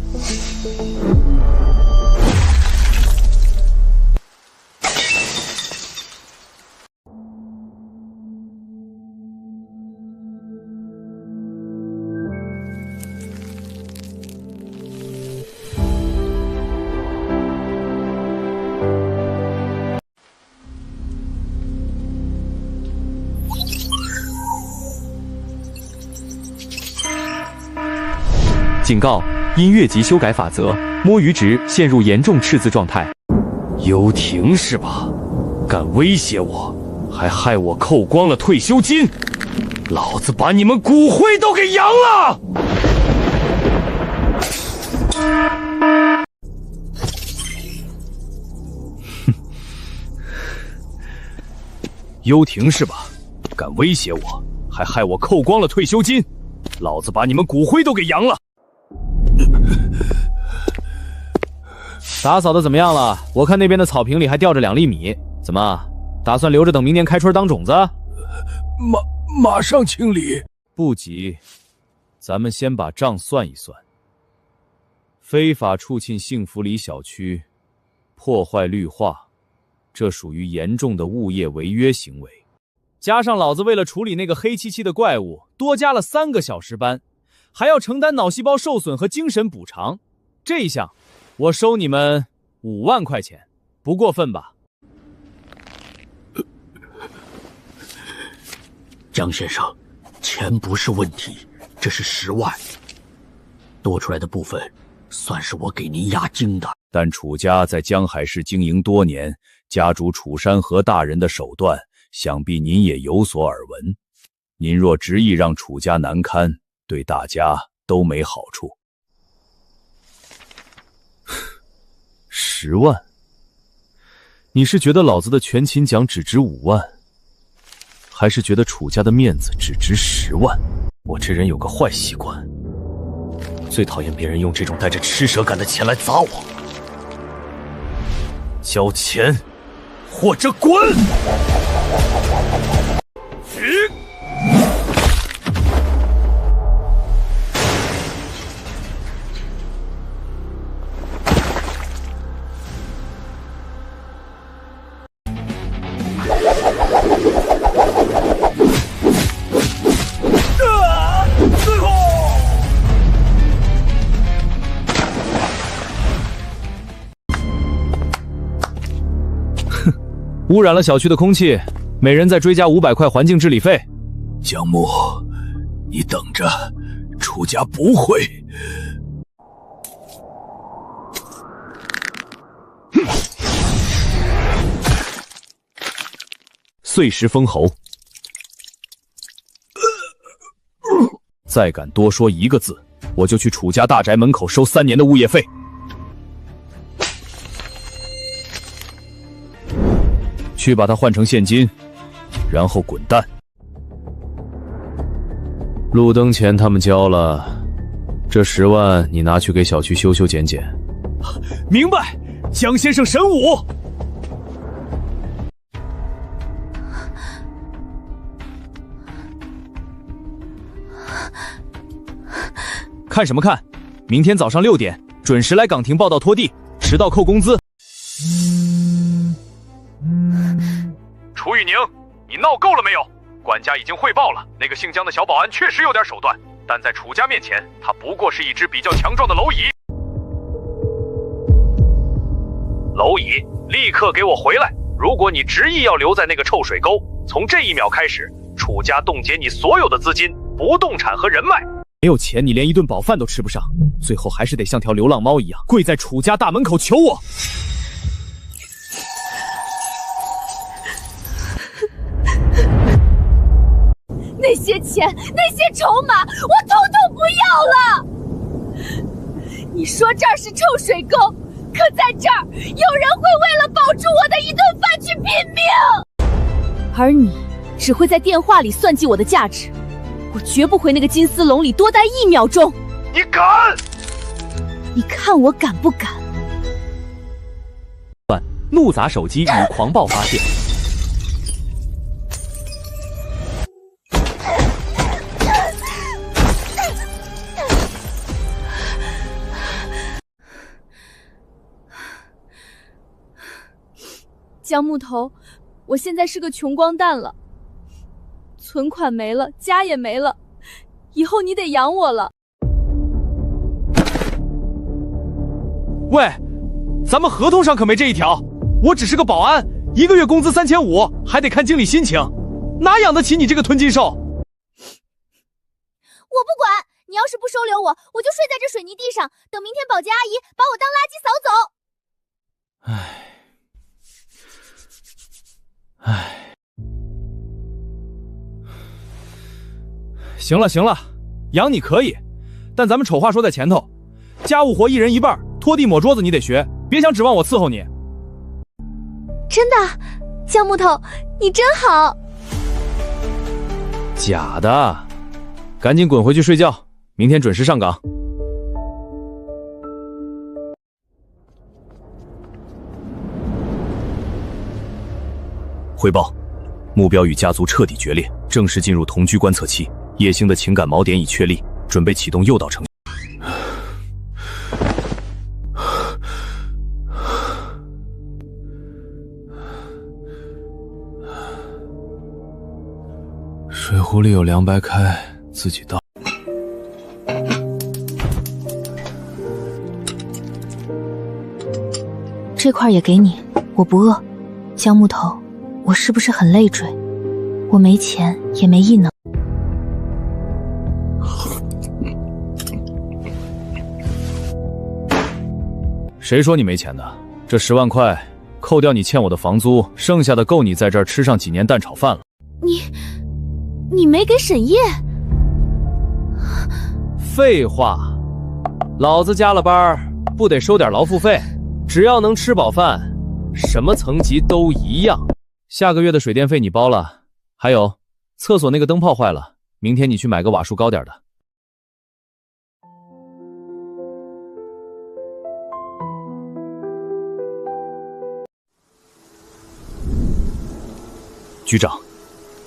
警告：因越级修改法则，摸鱼值陷入严重赤字状态。幽婷是吧？敢威胁我，还害我扣光了退休金，老子把你们骨灰都给扬了！幽婷是吧？敢威胁我，还害我扣光了退休金，老子把你们骨灰都给扬了！打扫的怎么样了？我看那边的草坪里还吊着2粒米，怎么打算留着等明年开春当种子？马上清理。不急，咱们先把账算一算。非法触侵幸福里小区，破坏绿化，这属于严重的物业违约行为。加上老子为了处理那个黑漆漆的怪物，多加了3个小时班，还要承担脑细胞受损和精神补偿。这一项，我收你们5万块钱，不过分吧？江先生，钱不是问题，这是10万，多出来的部分算是我给您押金的。但楚家在江海市经营多年，家主楚山河大人的手段，想必您也有所耳闻。您若执意让楚家难堪，对大家都没好处。10万？你是觉得老子的全勤奖只值5万，还是觉得楚家的面子只值10万？我这人有个坏习惯，最讨厌别人用这种带着吃蛇感的钱来砸我。交钱，或者滚！污染了小区的空气，每人再追加500块环境治理费。江木，你等着，楚家不会。碎石封喉。再敢多说一个字，我就去楚家大宅门口收3年的物业费。去把它换成现金，然后滚蛋。路灯钱他们交了，这10万你拿去给小区修修剪剪。明白，江先生神武。看什么看？明天早上6点准时来岗亭报到拖地，迟到扣工资。楚雨宁，你闹够了没有？管家已经汇报了，那个姓江的小保安确实有点手段，但在楚家面前，他不过是一只比较强壮的蝼蚁。蝼蚁，立刻给我回来！如果你执意要留在那个臭水沟，从这一秒开始，楚家冻结你所有的资金、不动产和人脉。没有钱，你连一顿饱饭都吃不上，最后还是得像条流浪猫一样跪在楚家大门口求我。那些钱，那些筹码，我统统不要了。你说这儿是臭水沟，可在这儿，有人会为了保住我的一顿饭去拼命，而你只会在电话里算计我的价值。我绝不回那个金丝笼里多待1秒钟。你敢？你看我敢不敢？怒砸手机与狂暴发泄。江木头，我现在是个穷光蛋了，存款没了，家也没了，以后你得养我了。喂，咱们合同上可没这一条。我只是个保安，1个月工资3500，还得看经理心情，哪养得起你这个吞金兽？我不管，你要是不收留我，我就睡在这水泥地上，等明天保洁阿姨把我当垃圾扫走。行了行了，养你可以，但咱们丑话说在前头，家务活1人1半，拖地抹桌子你得学，别想指望我伺候你。真的，江木头，你真好。假的，赶紧滚回去睡觉，明天准时上岗。汇报，目标与家族彻底决裂，正式进入同居观测期。叶星的情感锚点已确立，准备启动诱导程序。水壶里有凉白开，自己倒。这块也给你，我不饿。江木头，我是不是很累赘？我没钱，也没异能。谁说你没钱的？这10万块，扣掉你欠我的房租，剩下的够你在这儿吃上几年蛋炒饭了。你没给沈烨？废话，老子加了班，不得收点劳务费？只要能吃饱饭，什么层级都一样。下个月的水电费你包了，还有厕所那个灯泡坏了，明天你去买个瓦数高点的。局长，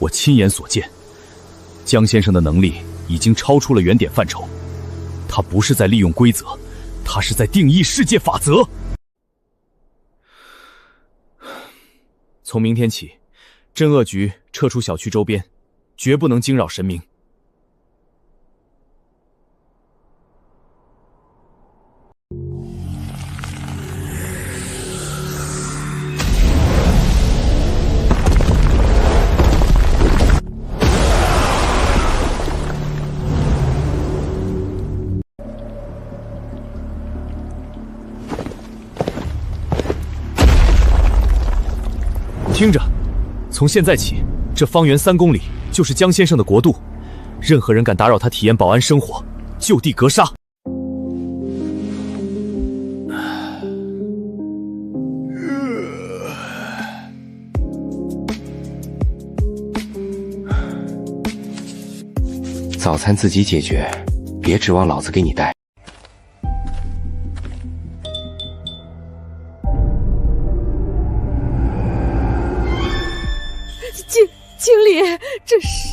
我亲眼所见，江先生的能力已经超出了原点范畴，他不是在利用规则，他是在定义世界法则。从明天起，镇恶局撤出小区周边，绝不能惊扰神明。听着，从现在起，这方圆3公里就是江先生的国度，任何人敢打扰他体验保安生活，就地格杀。早餐自己解决，别指望老子给你带。经理，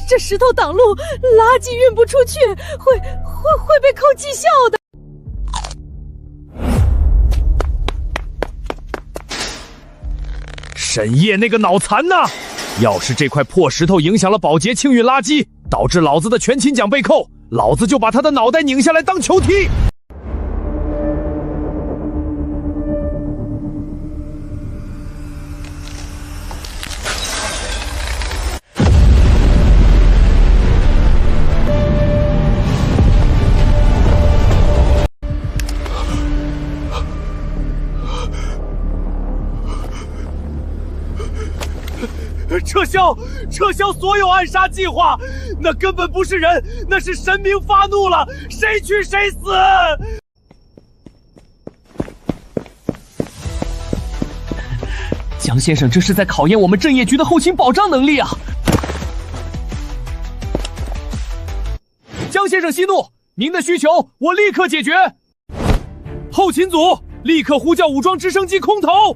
这石头挡路，垃圾运不出去，会被扣绩效的。沈夜那个脑残呐！要是这块破石头影响了保洁清运垃圾，导致老子的全勤奖被扣，老子就把他的脑袋拧下来当球踢！撤销所有暗杀计划，那根本不是人，那是神明发怒了，谁去谁死！江先生这是在考验我们政业局的后勤保障能力啊！江先生息怒，您的需求我立刻解决。后勤组立刻呼叫武装直升机空投。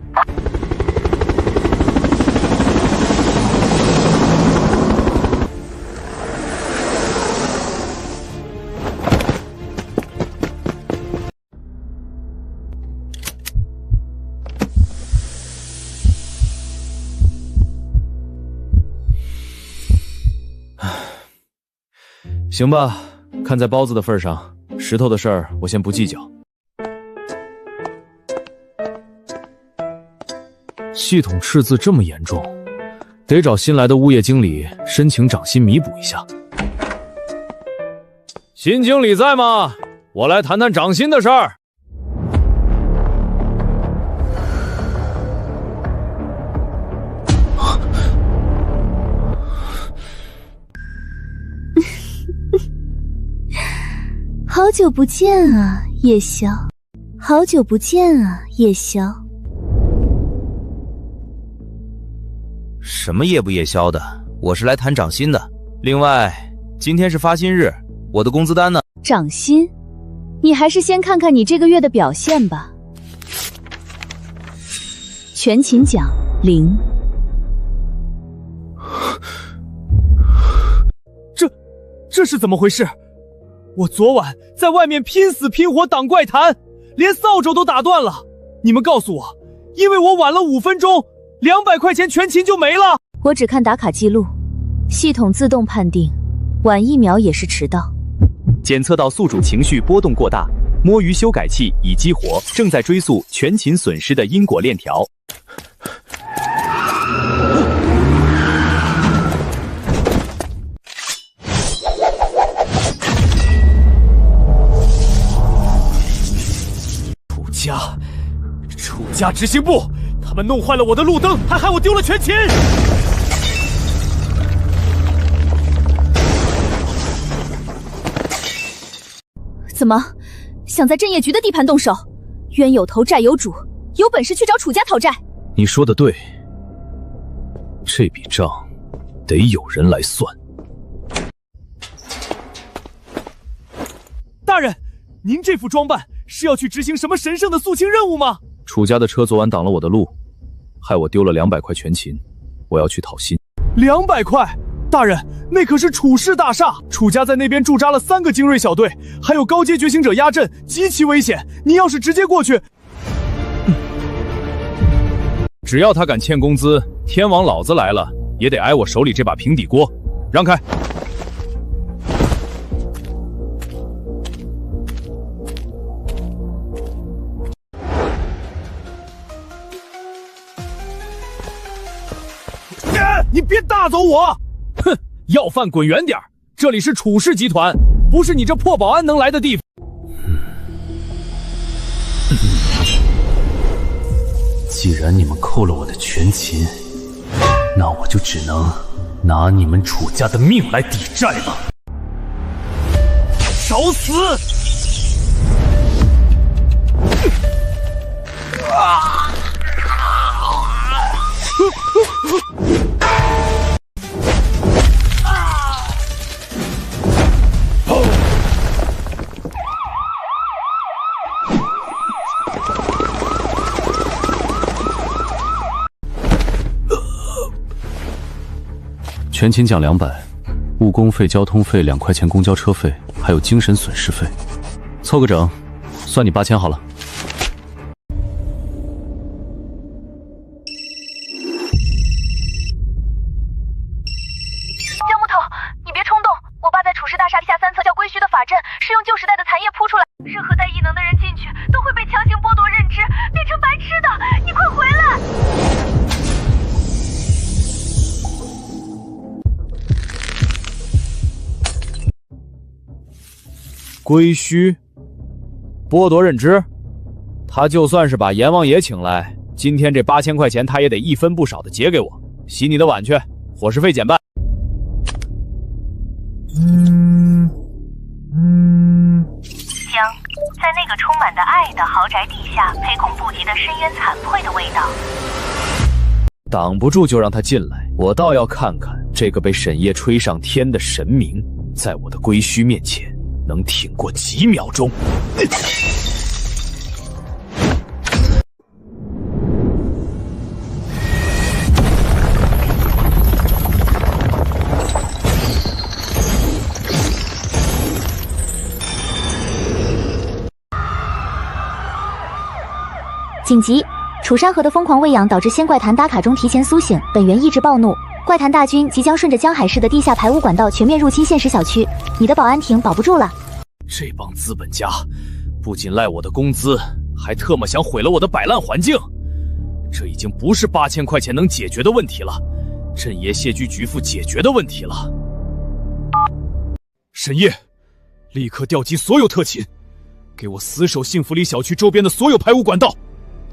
行吧，看在包子的份上，石头的事儿我先不计较。系统赤字这么严重，得找新来的物业经理申请涨薪弥补一下。新经理在吗？我来谈谈涨薪的事儿。好久不见啊，夜宵！好久不见啊，夜宵！什么夜不夜宵的？我是来谈涨薪的。另外，今天是发薪日，我的工资单呢？涨薪？你还是先看看你这个月的表现吧。全勤奖0。这是怎么回事？我昨晚在外面拼死拼活挡怪谈，连扫帚都打断了。你们告诉我，因为我晚了5分钟，200块钱全勤就没了。我只看打卡记录，系统自动判定，晚1秒也是迟到。检测到宿主情绪波动过大，摸鱼修改器已激活，正在追溯全勤损失的因果链条。楚家执行部，他们弄坏了我的路灯，还害我丢了全勤。怎么，想在政业局的地盘动手？冤有头债有主，有本事去找楚家讨债。你说的对，这笔账得有人来算。大人，您这副装扮是要去执行什么神圣的肃清任务吗？楚家的车昨晚挡了我的路，害我丢了200块全勤，我要去讨薪。200块？大人，那可是楚氏大厦，楚家在那边驻扎了3个精锐小队，还有高阶觉醒者压阵，极其危险。你要是直接过去，只要他敢欠工资，天王老子来了也得挨我手里这把平底锅。让开！你别打走我！哼，要饭滚远点，这里是楚氏集团，不是你这破保安能来的地方。既然你们扣了我的全勤，那我就只能拿你们楚家的命来抵债了。找死！全勤奖200，误工费、交通费2块钱，公交车费，还有精神损失费，凑个整，算你8000好了。江木头，你别冲动，我爸在楚氏大厦地下3层叫归墟的法阵，是用旧时代的残叶铺出来，任何带异能的人进去都会被强行剥夺认知，变成白痴的。你快回来！归墟，剥夺认知，他就算是把阎王爷请来，今天这8000块钱他也得一分不少的结给我。洗你的碗去，伙食费减半。香，在那个充满的爱的豪宅地下，赔孔不及的深渊惨愧的味道。挡不住就让他进来，我倒要看看这个被沈夜吹上天的神明，在我的归墟面前能挺过几秒钟。紧急！楚山河的疯狂喂养导致仙怪潭打卡中提前苏醒，本源意志暴怒，怪谈大军即将顺着江海市的地下排污管道全面入侵现实小区，你的保安亭保不住了。这帮资本家不仅赖我的工资，还特么想毁了我的摆烂环境。这已经不是8000块钱能解决的问题了，镇爷谢居局副解决的问题了。沈夜，立刻调集所有特勤，给我死守幸福里小区周边的所有排污管道，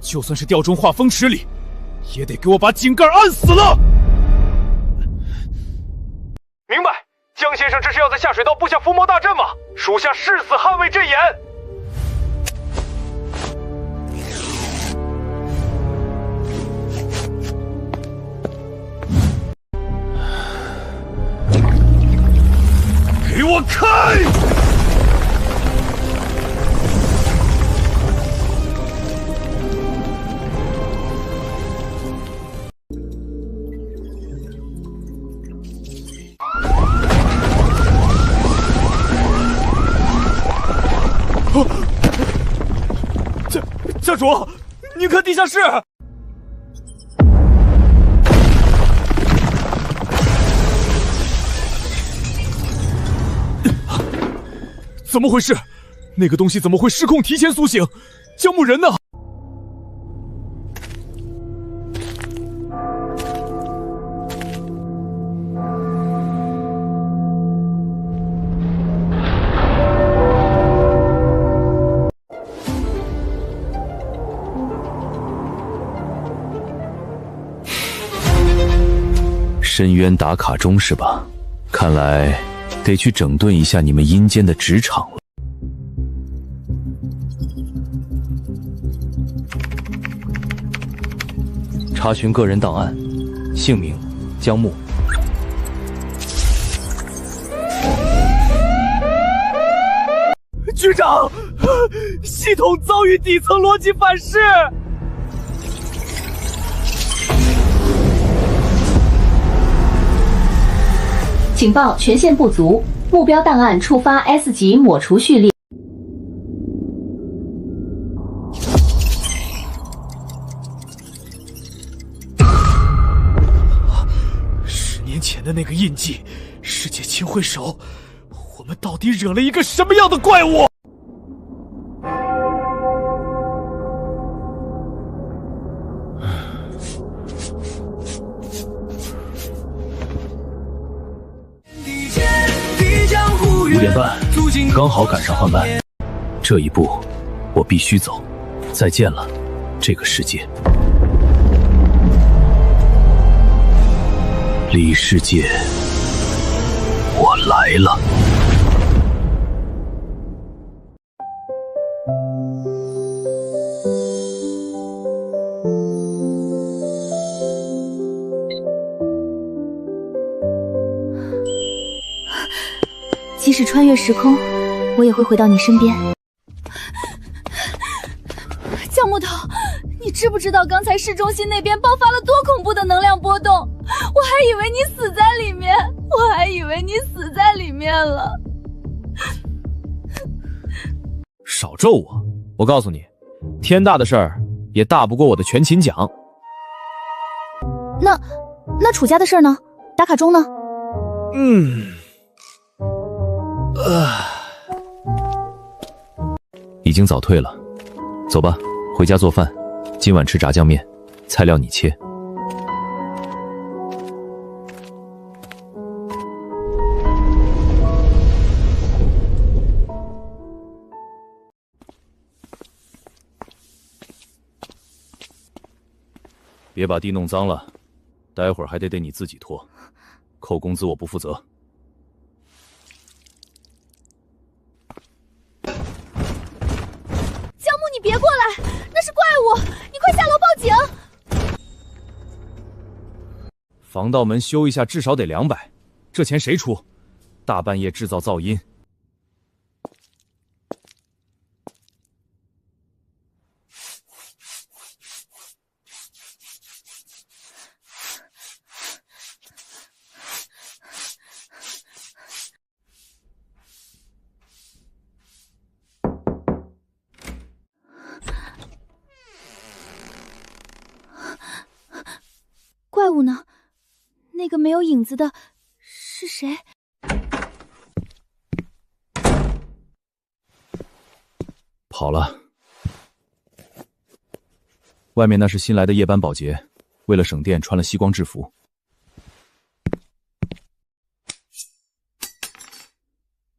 就算是调中化风池里，也得给我把井盖按死了。明白，江先生这是要在下水道布下伏魔大阵吗？属下誓死捍卫阵眼。给我开！家主，你看地下室！怎么回事？那个东西怎么会失控提前苏醒？江木人呢？深渊打卡中是吧？看来得去整顿一下你们阴间的职场了。查询个人档案，姓名江木。局长，系统遭遇底层逻辑反噬。警报，权限不足，目标档案触发 S 级抹除序列。10年前的那个印记，世界清会手，我们到底惹了一个什么样的怪物？5点半，刚好赶上换班。这一步，我必须走。再见了，这个世界。李世界，我来了。即使穿越时空，我也会回到你身边。江木头，你知不知道刚才市中心那边爆发了多恐怖的能量波动？我还以为你死在里面，了。少咒我！我告诉你，天大的事儿也大不过我的全勤奖。那楚家的事儿呢？打卡钟呢？已经早退了，走吧，回家做饭。今晚吃炸酱面，菜料你切。别把地弄脏了，待会儿还得你自己拖，扣工资我不负责。江木，你别过来，那是怪物，你快下楼报警！防盗门修一下至少得200，这钱谁出？大半夜制造噪音。怪物呢？那个没有影子的是谁？跑了。外面那是新来的夜班保洁，为了省电穿了吸光制服。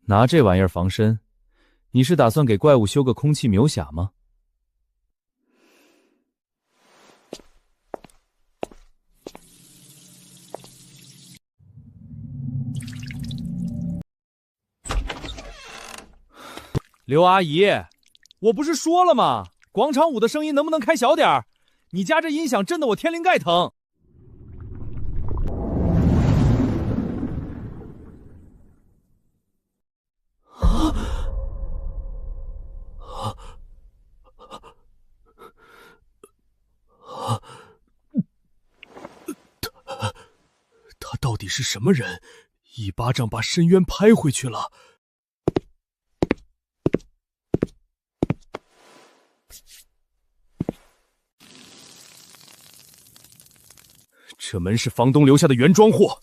拿这玩意儿防身，你是打算给怪物修个空气묘匣吗？刘阿姨，我不是说了吗？广场舞的声音能不能开小点儿？你家这音响震得我天灵盖疼。他到底是什么人？一巴掌把深渊拍回去了。这门是房东留下的原装货，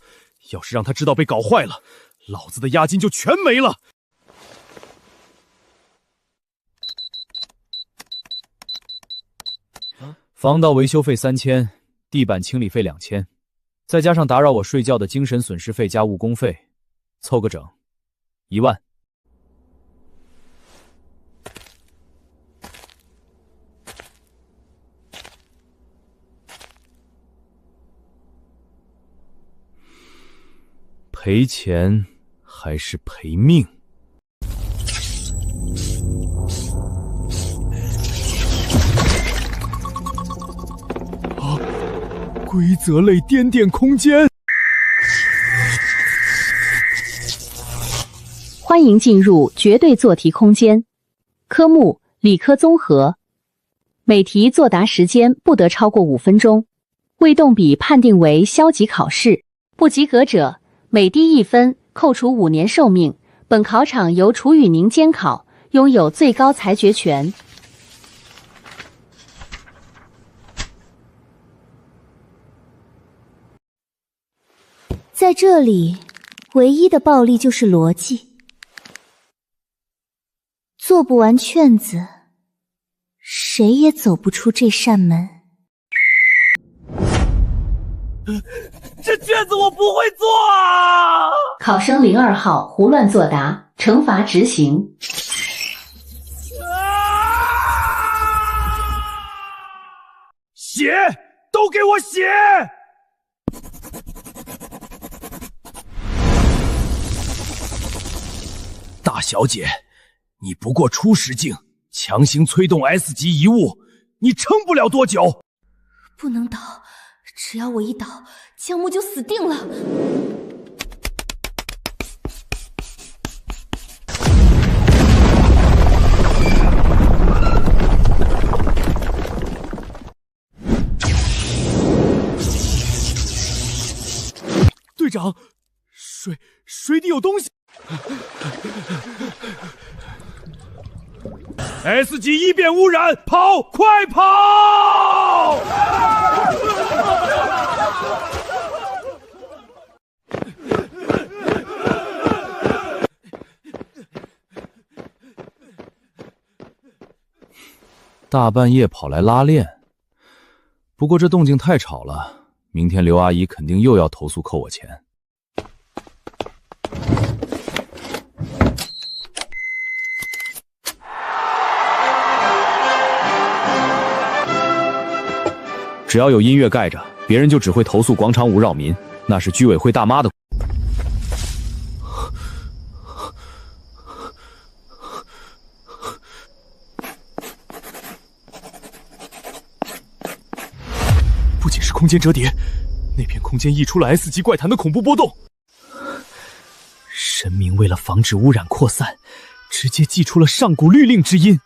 要是让他知道被搞坏了，老子的押金就全没了。防盗维修费3000，地板清理费2000，再加上打扰我睡觉的精神损失费加误工费，凑个整1万。赔钱还是赔命？规则类点点空间。欢迎进入绝对做题空间。科目：理科综合。每题作答时间不得超过5分钟。未动笔判定为消极考试，不及格者每低1分，扣除5年寿命。本考场由楚雨宁监考，拥有最高裁决权。在这里，唯一的暴力就是逻辑。做不完卷子，谁也走不出这扇门。这卷子我不会做啊！考生02号胡乱作答，惩罚执行。写，都给我写！大小姐，你不过初始境，强行催动 S 级遗物，你撑不了多久。不能倒，只要我一倒，江木就死定了。队长，水底有东西。S 级异变污染，跑，快跑！大半夜跑来拉练，不过这动静太吵了，明天刘阿姨肯定又要投诉扣我钱。只要有音乐盖着，别人就只会投诉广场舞扰民，那是居委会大妈的。不仅是空间折叠，那片空间溢出了 S 级怪谈的恐怖波动。神明为了防止污染扩散，直接祭出了上古律令之音。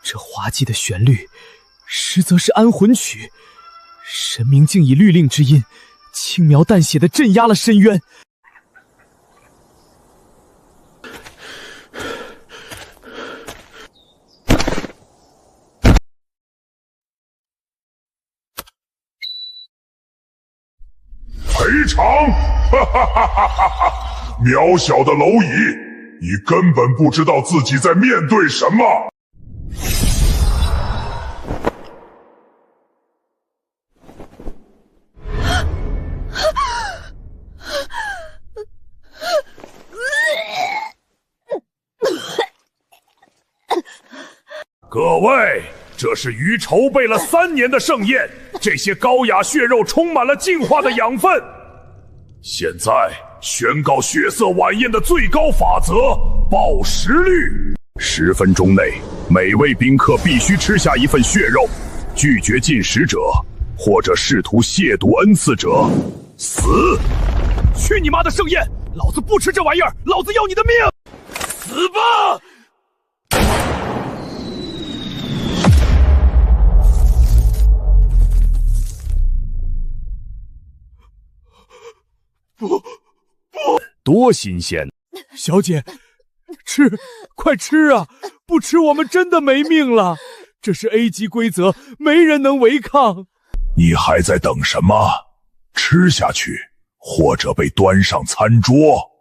这滑稽的旋律，实则是安魂曲。神明竟以律令之音，轻描淡写地镇压了深渊。赔偿！哈哈哈哈哈哈！渺小的蝼蚁，你根本不知道自己在面对什么。各位，这是鱼筹备了3年的盛宴，这些高雅血肉充满了进化的养分。现在宣告血色晚宴的最高法则：报食率。10分钟内，每位宾客必须吃下1份血肉，拒绝进食者或者试图亵渎恩赐者，死！去你妈的盛宴！老子不吃这玩意儿，老子要你的命！死吧！不，多新鲜！小姐，吃，快吃啊！不吃我们真的没命了。这是 A 级规则，没人能违抗。你还在等什么？吃下去，或者被端上餐桌。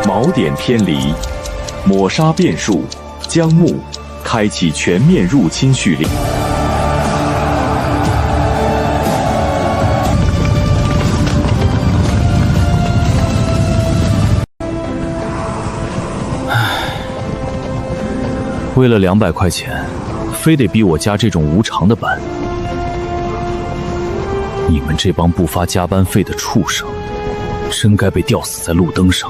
锚点偏离。抹杀变数，江木开启全面入侵序列。为了200块钱，非得逼我加这种无偿的班。你们这帮不发加班费的畜生，真该被吊死在路灯上。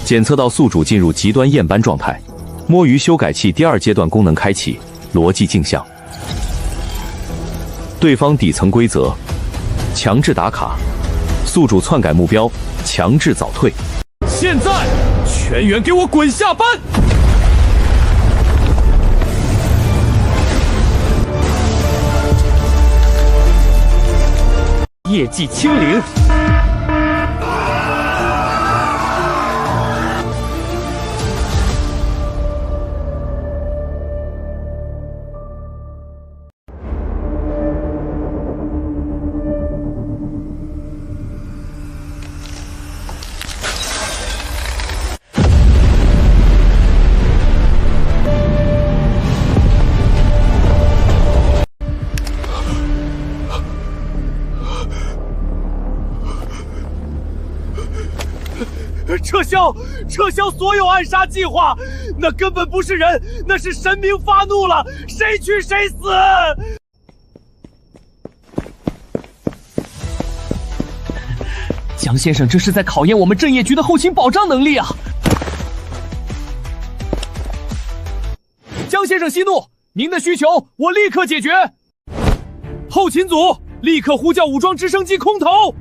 检测到宿主进入极端厌班状态，摸鱼修改器第2阶段功能开启，逻辑镜像。对方底层规则：强制打卡，宿主篡改目标，强制早退。现在，全员给我滚下班！业绩清零。撤销所有暗杀计划！那根本不是人，那是神明发怒了，谁去谁死！江先生这是在考验我们镇业局的后勤保障能力啊！江先生息怒，您的需求我立刻解决。后勤组立刻呼叫武装直升机空投。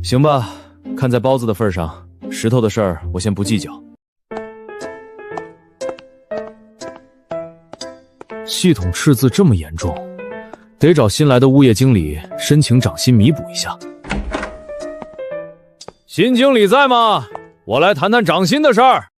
行吧，看在包子的份上，石头的事儿我先不计较。系统赤字这么严重，得找新来的物业经理申请涨薪弥补一下。新经理在吗？我来谈谈涨薪的事儿。